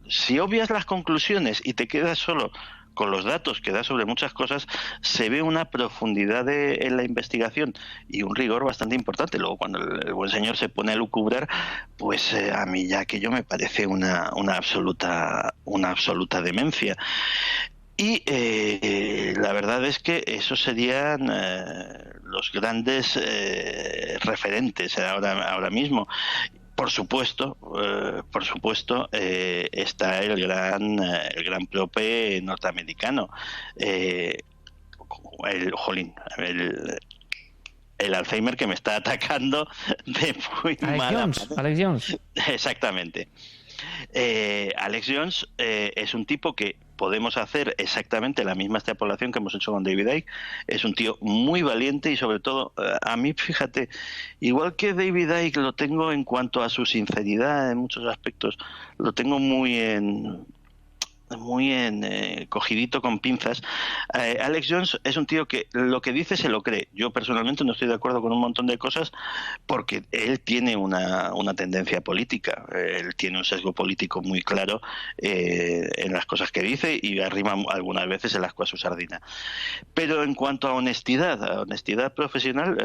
si obvias las conclusiones y te quedas solo con los datos que da sobre muchas cosas, se ve una profundidad en la investigación y un rigor bastante importante. Luego, cuando el buen señor se pone a lucubrar, pues a mí ya aquello me parece una absoluta demencia. Y la verdad es que esos serían los grandes referentes ahora mismo. Por supuesto, está el gran prope norteamericano, el Alzheimer que me está atacando de muy mala manera. Alex Jones. Exactamente. Alex Jones es un tipo que podemos hacer exactamente la misma extrapolación que hemos hecho con David Icke. Es un tío muy valiente y sobre todo, a mí, fíjate, igual que David Icke lo tengo en cuanto a su sinceridad en muchos aspectos, lo tengo muy en cogidito con pinzas. Alex Jones es un tío que lo que dice se lo cree. Yo personalmente no estoy de acuerdo con un montón de cosas porque él tiene una tendencia política, él tiene un sesgo político muy claro en las cosas que dice y arrima algunas veces el ascua a su sardina. Pero en cuanto a honestidad profesional,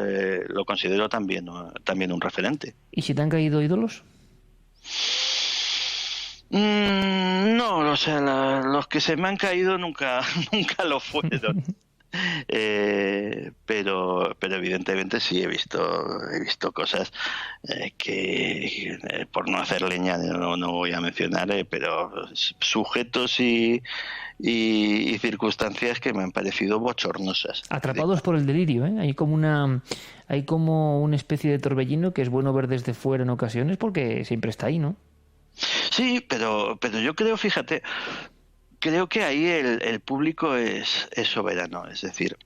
lo considero también un referente. ¿Y si te han caído ídolos? No, o sea, los que se me han caído nunca lo fueron. Pero evidentemente sí he visto cosas que por no hacer leña no voy a mencionar, pero sujetos y circunstancias que me han parecido bochornosas. Atrapados por el delirio, ¿eh? Hay como una especie de torbellino que es bueno ver desde fuera en ocasiones porque siempre está ahí, ¿no? Sí, pero yo creo, fíjate, creo que ahí el público es soberano. Es decir,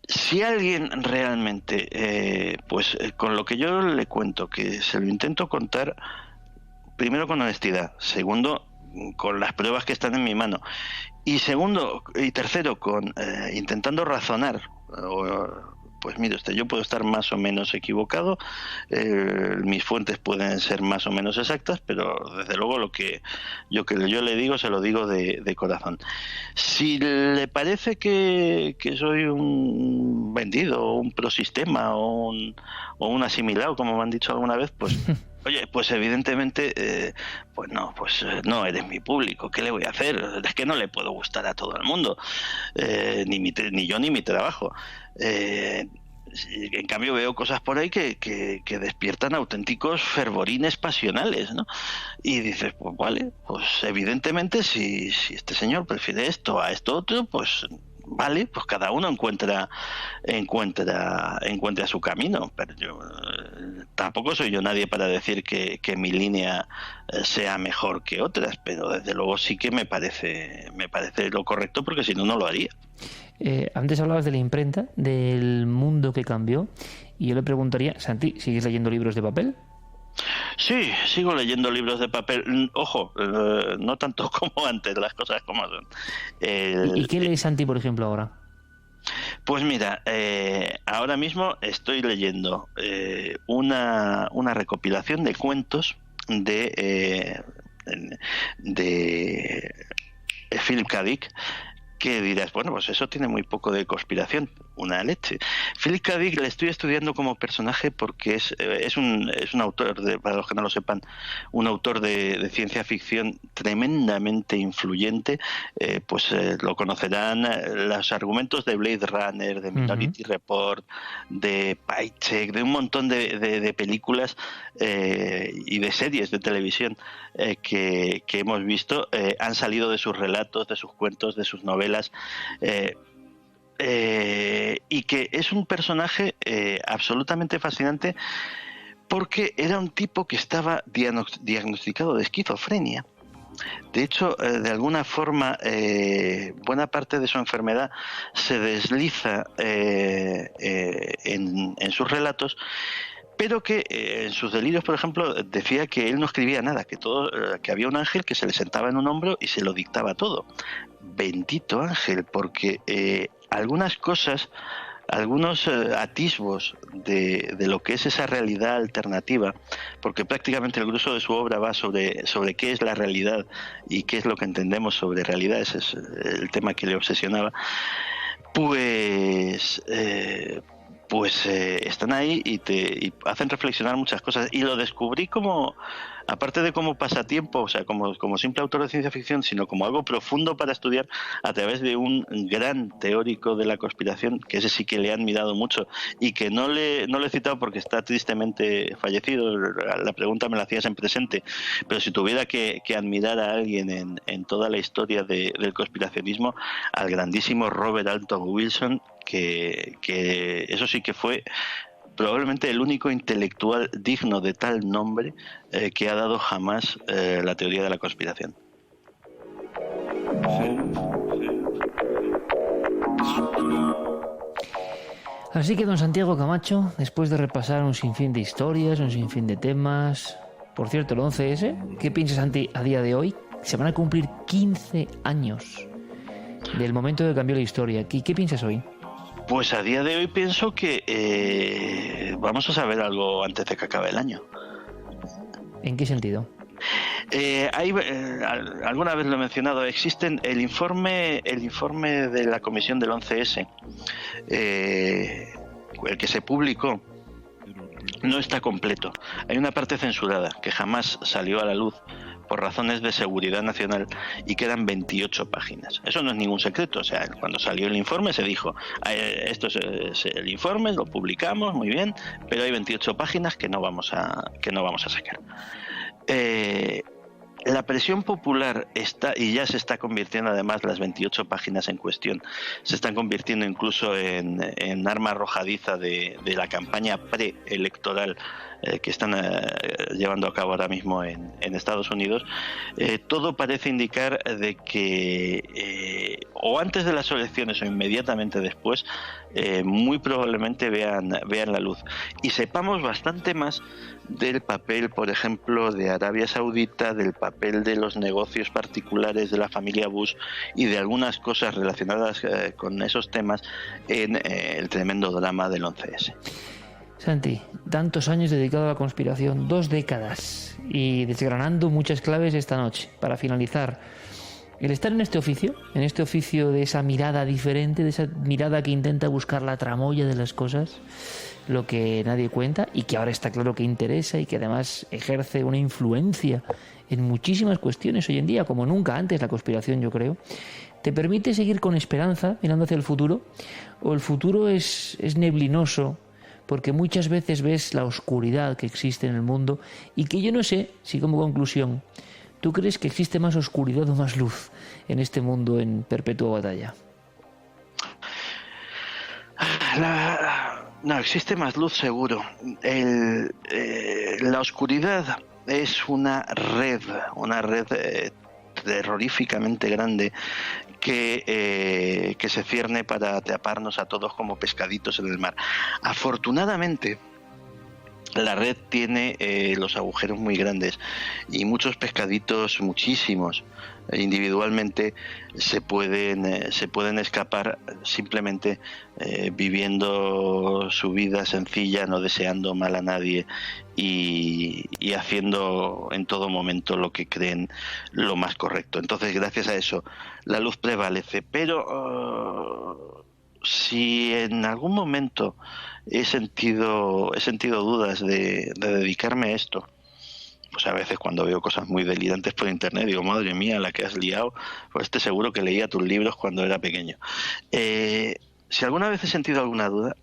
si alguien realmente, con lo que yo le cuento, que se lo intento contar, primero con honestidad, segundo con las pruebas que están en mi mano, y tercero con intentando razonar, pues mire usted, yo puedo estar más o menos equivocado, mis fuentes pueden ser más o menos exactas, pero desde luego lo que yo le digo, se lo digo de corazón. Si le parece que soy un vendido, o un prosistema, o un asimilado, como me han dicho alguna vez, pues oye, pues evidentemente, no eres mi público. ¿Qué le voy a hacer? Es que no le puedo gustar a todo el mundo, ni yo ni mi trabajo. En cambio veo cosas por ahí que despiertan auténticos fervorines pasionales, ¿no? Y dices, pues vale, pues evidentemente si este señor prefiere esto a esto otro, pues vale, pues cada uno encuentra su camino. Pero yo tampoco soy yo nadie para decir que mi línea sea mejor que otras, pero desde luego sí que me parece lo correcto, porque si no, no lo haría. Antes hablabas de la imprenta, del mundo que cambió, y yo le preguntaría, Santi, ¿sigues leyendo libros de papel? Sí, sigo leyendo libros de papel. Ojo, no tanto como antes, las cosas como son. ¿Y qué lees, Santi, por ejemplo, ahora? Pues mira, ahora mismo estoy leyendo una recopilación de cuentos de Philip K. Dick, que dirás, bueno, pues eso tiene muy poco de conspiración, una leche. Philip K. Dick le estoy estudiando como personaje porque es un autor, para los que no lo sepan, un autor de ciencia ficción tremendamente influyente. Lo conocerán los argumentos de Blade Runner, de Minority Report, de Paycheck, de un montón de películas y de series de televisión que hemos visto, han salido de sus relatos, de sus cuentos, de sus novelas, y que es un personaje absolutamente fascinante porque era un tipo que estaba diagnosticado de esquizofrenia. De hecho, de alguna forma, buena parte de su enfermedad se desliza en sus relatos, pero que en sus delirios, por ejemplo, decía que él no escribía nada, que había un ángel que se le sentaba en un hombro y se lo dictaba todo. Bendito ángel, porque algunas cosas, algunos atisbos de lo que es esa realidad alternativa, porque prácticamente el grueso de su obra va sobre qué es la realidad y qué es lo que entendemos sobre realidad, ese es el tema que le obsesionaba, pues están ahí y hacen reflexionar muchas cosas. Y lo descubrí como aparte de como pasatiempo, o sea, como simple autor de ciencia ficción, sino como algo profundo para estudiar a través de un gran teórico de la conspiración, que ese sí que le he admirado mucho y que no le he citado porque está tristemente fallecido. La pregunta me la hacías en presente, pero si tuviera que admirar a alguien en toda la historia del conspiracionismo, al grandísimo Robert Anton Wilson, que eso sí que fue probablemente el único intelectual digno de tal nombre que ha dado jamás la teoría de la conspiración. Así que, don Santiago Camacho, después de repasar un sinfín de historias, un sinfín de temas... Por cierto, el 11S, ¿qué piensas a día de hoy? Se van a cumplir 15 años del momento que cambió la historia. ¿Qué piensas hoy? Pues a día de hoy pienso que vamos a saber algo antes de que acabe el año. ¿En qué sentido? Alguna vez lo he mencionado, existen el informe de la comisión del 11S, el que se publicó, no está completo. Hay una parte censurada que jamás salió a la luz por razones de seguridad nacional y quedan 28 páginas. Eso no es ningún secreto, o sea, cuando salió el informe se dijo, esto es el informe, lo publicamos, muy bien, pero hay 28 páginas que no vamos a sacar. La presión popular está, y ya se está convirtiendo, además, las 28 páginas en cuestión, se están convirtiendo incluso en arma arrojadiza de la campaña preelectoral que están llevando a cabo ahora mismo en Estados Unidos. Todo parece indicar de que o antes de las elecciones o inmediatamente después, muy probablemente vean la luz y sepamos bastante más del papel, por ejemplo, de Arabia Saudita, del papel de los negocios particulares de la familia Bush y de algunas cosas relacionadas con esos temas en el tremendo drama del 11S. Santi, tantos años dedicado a la conspiración, 2 décadas, y desgranando muchas claves esta noche. Para finalizar, el estar en este oficio de esa mirada diferente, de esa mirada que intenta buscar la tramoya de las cosas, lo que nadie cuenta y que ahora está claro que interesa y que además ejerce una influencia en muchísimas cuestiones hoy en día, como nunca antes la conspiración, yo creo, ¿te permite seguir con esperanza mirando hacia el futuro? ¿O el futuro es neblinoso? Porque muchas veces ves la oscuridad que existe en el mundo y que yo no sé si, como conclusión, ¿tú crees que existe más oscuridad o más luz en este mundo en perpetua batalla? No, existe más luz seguro. La oscuridad es una red terroríficamente grande que se cierne para atraparnos a todos como pescaditos en el mar. Afortunadamente, la red tiene los agujeros muy grandes y muchos pescaditos, muchísimos, individualmente se pueden escapar simplemente viviendo su vida sencilla, no deseando mal a nadie y haciendo en todo momento lo que creen lo más correcto. Entonces, gracias a eso, la luz prevalece. Pero si en algún momento he sentido dudas de dedicarme a esto, pues a veces cuando veo cosas muy delirantes por internet digo, madre mía, la que has liado, pues estoy seguro que leía tus libros cuando era pequeño. Si alguna vez he sentido alguna duda,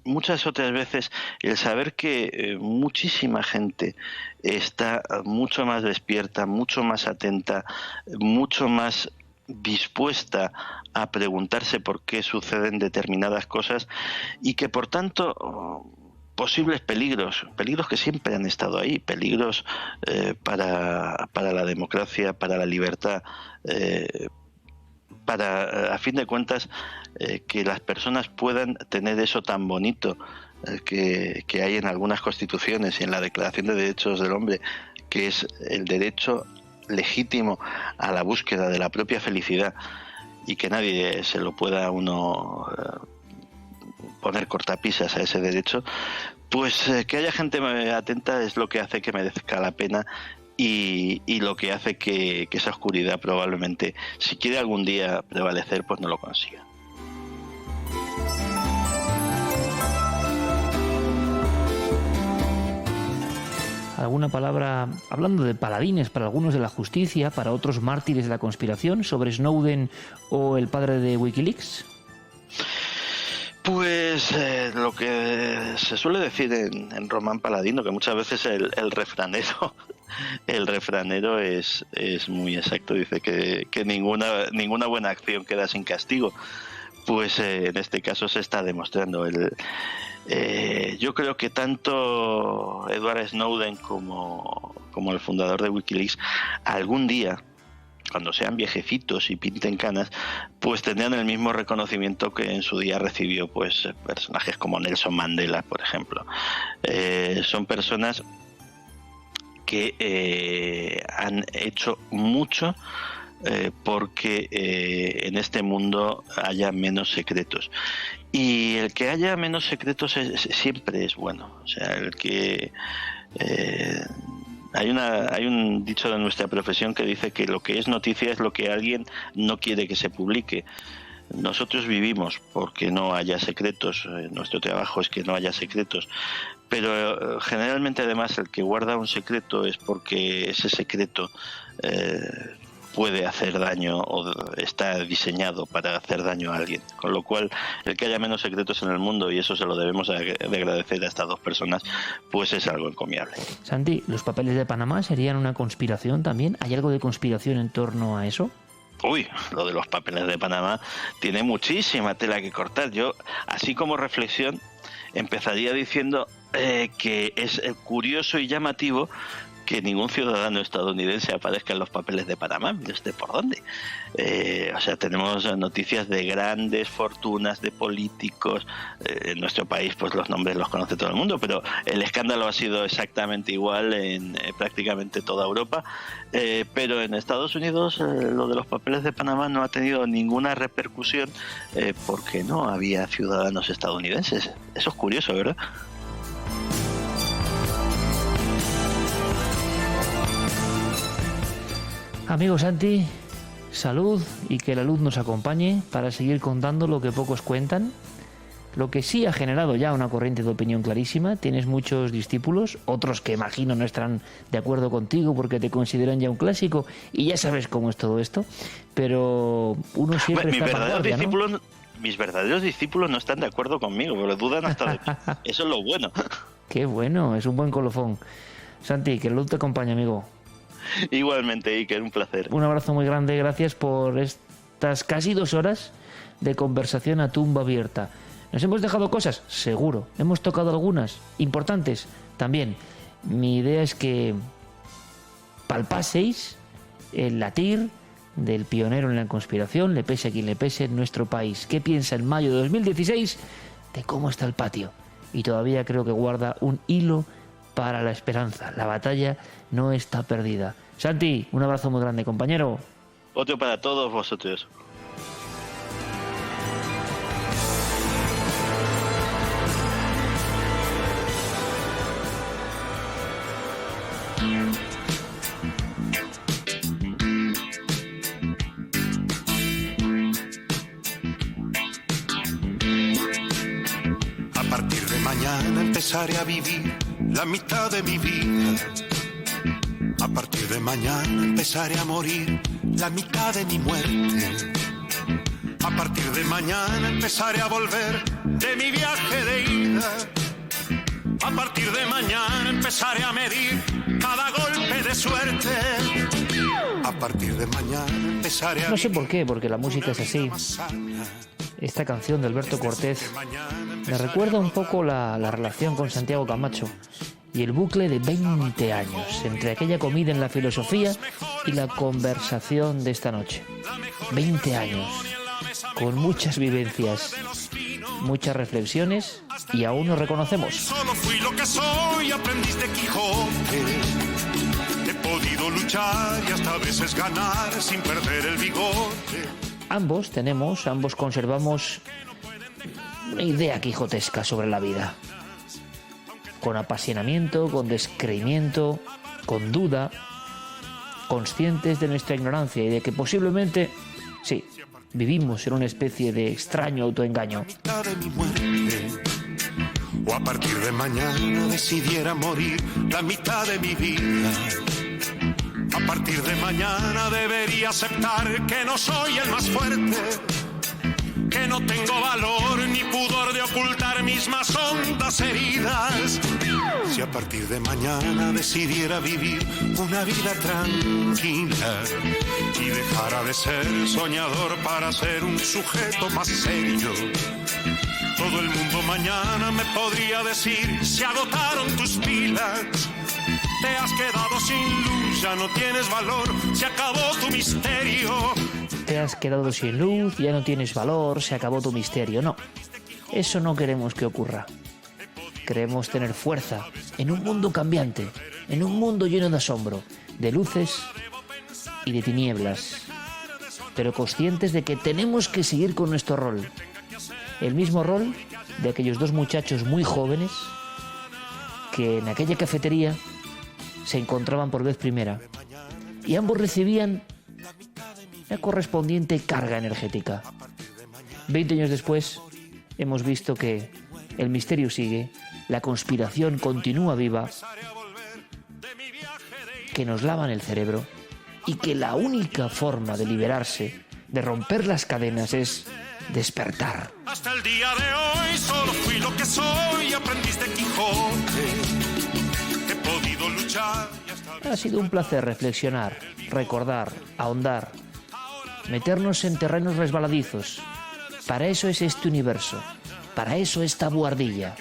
muchas otras veces el saber que muchísima gente está mucho más despierta, mucho más atenta, mucho más dispuesta a preguntarse por qué suceden determinadas cosas y que por tanto posibles peligros que siempre han estado ahí, peligros para la democracia, para la libertad, para, a fin de cuentas, que las personas puedan tener eso tan bonito que hay en algunas constituciones y en la Declaración de Derechos del Hombre, que es el derecho legítimo a la búsqueda de la propia felicidad y que nadie se lo pueda uno poner cortapisas a ese derecho, pues que haya gente atenta es lo que hace que merezca la pena y lo que hace que esa oscuridad probablemente, si quiere algún día prevalecer, pues no lo consiga. alguna palabra, hablando de paladines para algunos de la justicia, para otros mártires de la conspiración, sobre Snowden o el padre de Wikileaks? Pues lo que se suele decir en Román Paladino, que muchas veces el refranero es muy exacto, dice que ninguna buena acción queda sin castigo. Pues en este caso se está demostrando. Yo creo que tanto Edward Snowden como el fundador de Wikileaks algún día, cuando sean viejecitos y pinten canas, pues tendrán el mismo reconocimiento que en su día recibió pues personajes como Nelson Mandela, por ejemplo. Son personas que han hecho mucho porque en este mundo haya menos secretos. Y el que haya menos secretos siempre es bueno. O sea, el que... Hay un dicho de nuestra profesión que dice que lo que es noticia es lo que alguien no quiere que se publique. Nosotros vivimos porque no haya secretos, nuestro trabajo es que no haya secretos, pero generalmente además el que guarda un secreto es porque ese secreto puede hacer daño o está diseñado para hacer daño a alguien, con lo cual el que haya menos secretos en el mundo, y eso se lo debemos de agradecer a estas dos personas, pues es algo encomiable. Santi, ¿los papeles de Panamá serían una conspiración también? ¿Hay algo de conspiración en torno a eso? Uy, lo de los papeles de Panamá tiene muchísima tela que cortar. Yo, así como reflexión, empezaría diciendo que es curioso y llamativo que ningún ciudadano estadounidense aparezca en los papeles de Panamá, ¿desde por dónde? O sea, tenemos noticias de grandes fortunas de políticos. En nuestro país, pues los nombres los conoce todo el mundo, pero el escándalo ha sido exactamente igual en prácticamente toda Europa. Pero en Estados Unidos lo de los papeles de Panamá no ha tenido ninguna repercusión porque no había ciudadanos estadounidenses. Eso es curioso, ¿verdad? Amigo Santi, salud y que la luz nos acompañe para seguir contando lo que pocos cuentan. Lo que sí ha generado ya una corriente de opinión clarísima. Tienes muchos discípulos, otros que imagino no estarán de acuerdo contigo porque te consideran ya un clásico y ya sabes cómo es todo esto. Pero uno siempre está a vanguardia, ¿no? Mis verdaderos discípulos no están de acuerdo conmigo, pero dudan hasta de mí. Eso es lo bueno. Qué bueno, es un buen colofón. Santi, que la luz te acompañe, amigo. Igualmente, Iker, un placer. Un abrazo muy grande, gracias por estas casi 2 horas de conversación a tumba abierta. ¿Nos hemos dejado cosas? Seguro. ¿Hemos tocado algunas? ¿Importantes? También. Mi idea es que palpaseis el latir del pionero en la conspiración, le pese a quien le pese, en nuestro país. ¿Qué piensa en mayo de 2016 de cómo está el patio? Y todavía creo que guarda un hilo para la esperanza. La batalla no está perdida. Santi, un abrazo muy grande, compañero. Otro para todos vosotros. A partir de mañana empezaré a vivir la mitad de mi vida. A partir de mañana empezaré a morir la mitad de mi muerte. A partir de mañana empezaré a volver de mi viaje de ida. A partir de mañana empezaré a medir cada golpe de suerte. A partir de mañana empezaré a... No sé por qué, porque la música es así. Esta canción de Alberto Cortés me recuerda un poco la relación con Santiago Camacho y el bucle de 20 años entre aquella comida en la filosofía y la conversación de esta noche. 20 años, con muchas vivencias, muchas reflexiones y aún nos reconocemos. Solo fui lo que soy, aprendiz de Quijote. He podido luchar y hasta a veces ganar sin perder el bigote. Ambos conservamos una idea quijotesca sobre la vida. Con apasionamiento, con descreimiento, con duda, conscientes de nuestra ignorancia y de que posiblemente, sí, vivimos en una especie de extraño autoengaño. o a partir de mañana decidiera morir la mitad de mi vida. A partir de mañana debería aceptar que no soy el más fuerte, que no tengo valor ni pudor de ocultar mis más hondas heridas. Si a partir de mañana decidiera vivir una vida tranquila y dejara de ser soñador para ser un sujeto más serio, todo el mundo mañana me podría decir: se agotaron tus pilas, te has quedado sin luz, ya no tienes valor, se acabó tu misterio. Te has quedado sin luz, ya no tienes valor, se acabó tu misterio. No, eso no queremos que ocurra. Queremos tener fuerza en un mundo cambiante, en un mundo lleno de asombro, de luces y de tinieblas, pero conscientes de que tenemos que seguir con nuestro rol. El mismo rol de aquellos dos muchachos muy jóvenes que en aquella cafetería se encontraban por vez primera y ambos recibían la correspondiente carga energética. 20 años después hemos visto que el misterio sigue, la conspiración continúa viva, que nos lavan el cerebro y que la única forma de liberarse, de romper las cadenas, es despertar. Hasta el día de hoy solo fui lo que soy, aprendiz de Quijote. He podido luchar y hasta... Ha sido un placer reflexionar, recordar, ahondar, meternos en terrenos resbaladizos. Para eso es este universo, para eso esta buhardilla.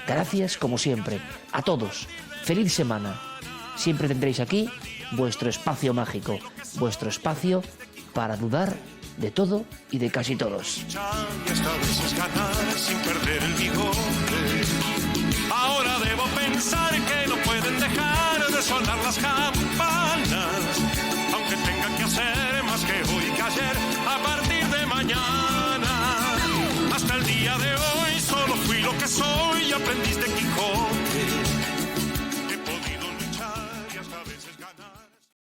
Gracias, como siempre, a todos. Feliz semana. Siempre tendréis aquí vuestro espacio mágico, vuestro espacio para dudar de todo y de casi todos. Y esta vez es ganar sin perder el bigote. Ahora debo pensar que no pueden dejar de sonar las campanas, aunque tenga que hacer más que hoy que ayer. A partir de mañana, hasta el día de hoy, solo fui lo que soy, aprendiz de Quijote.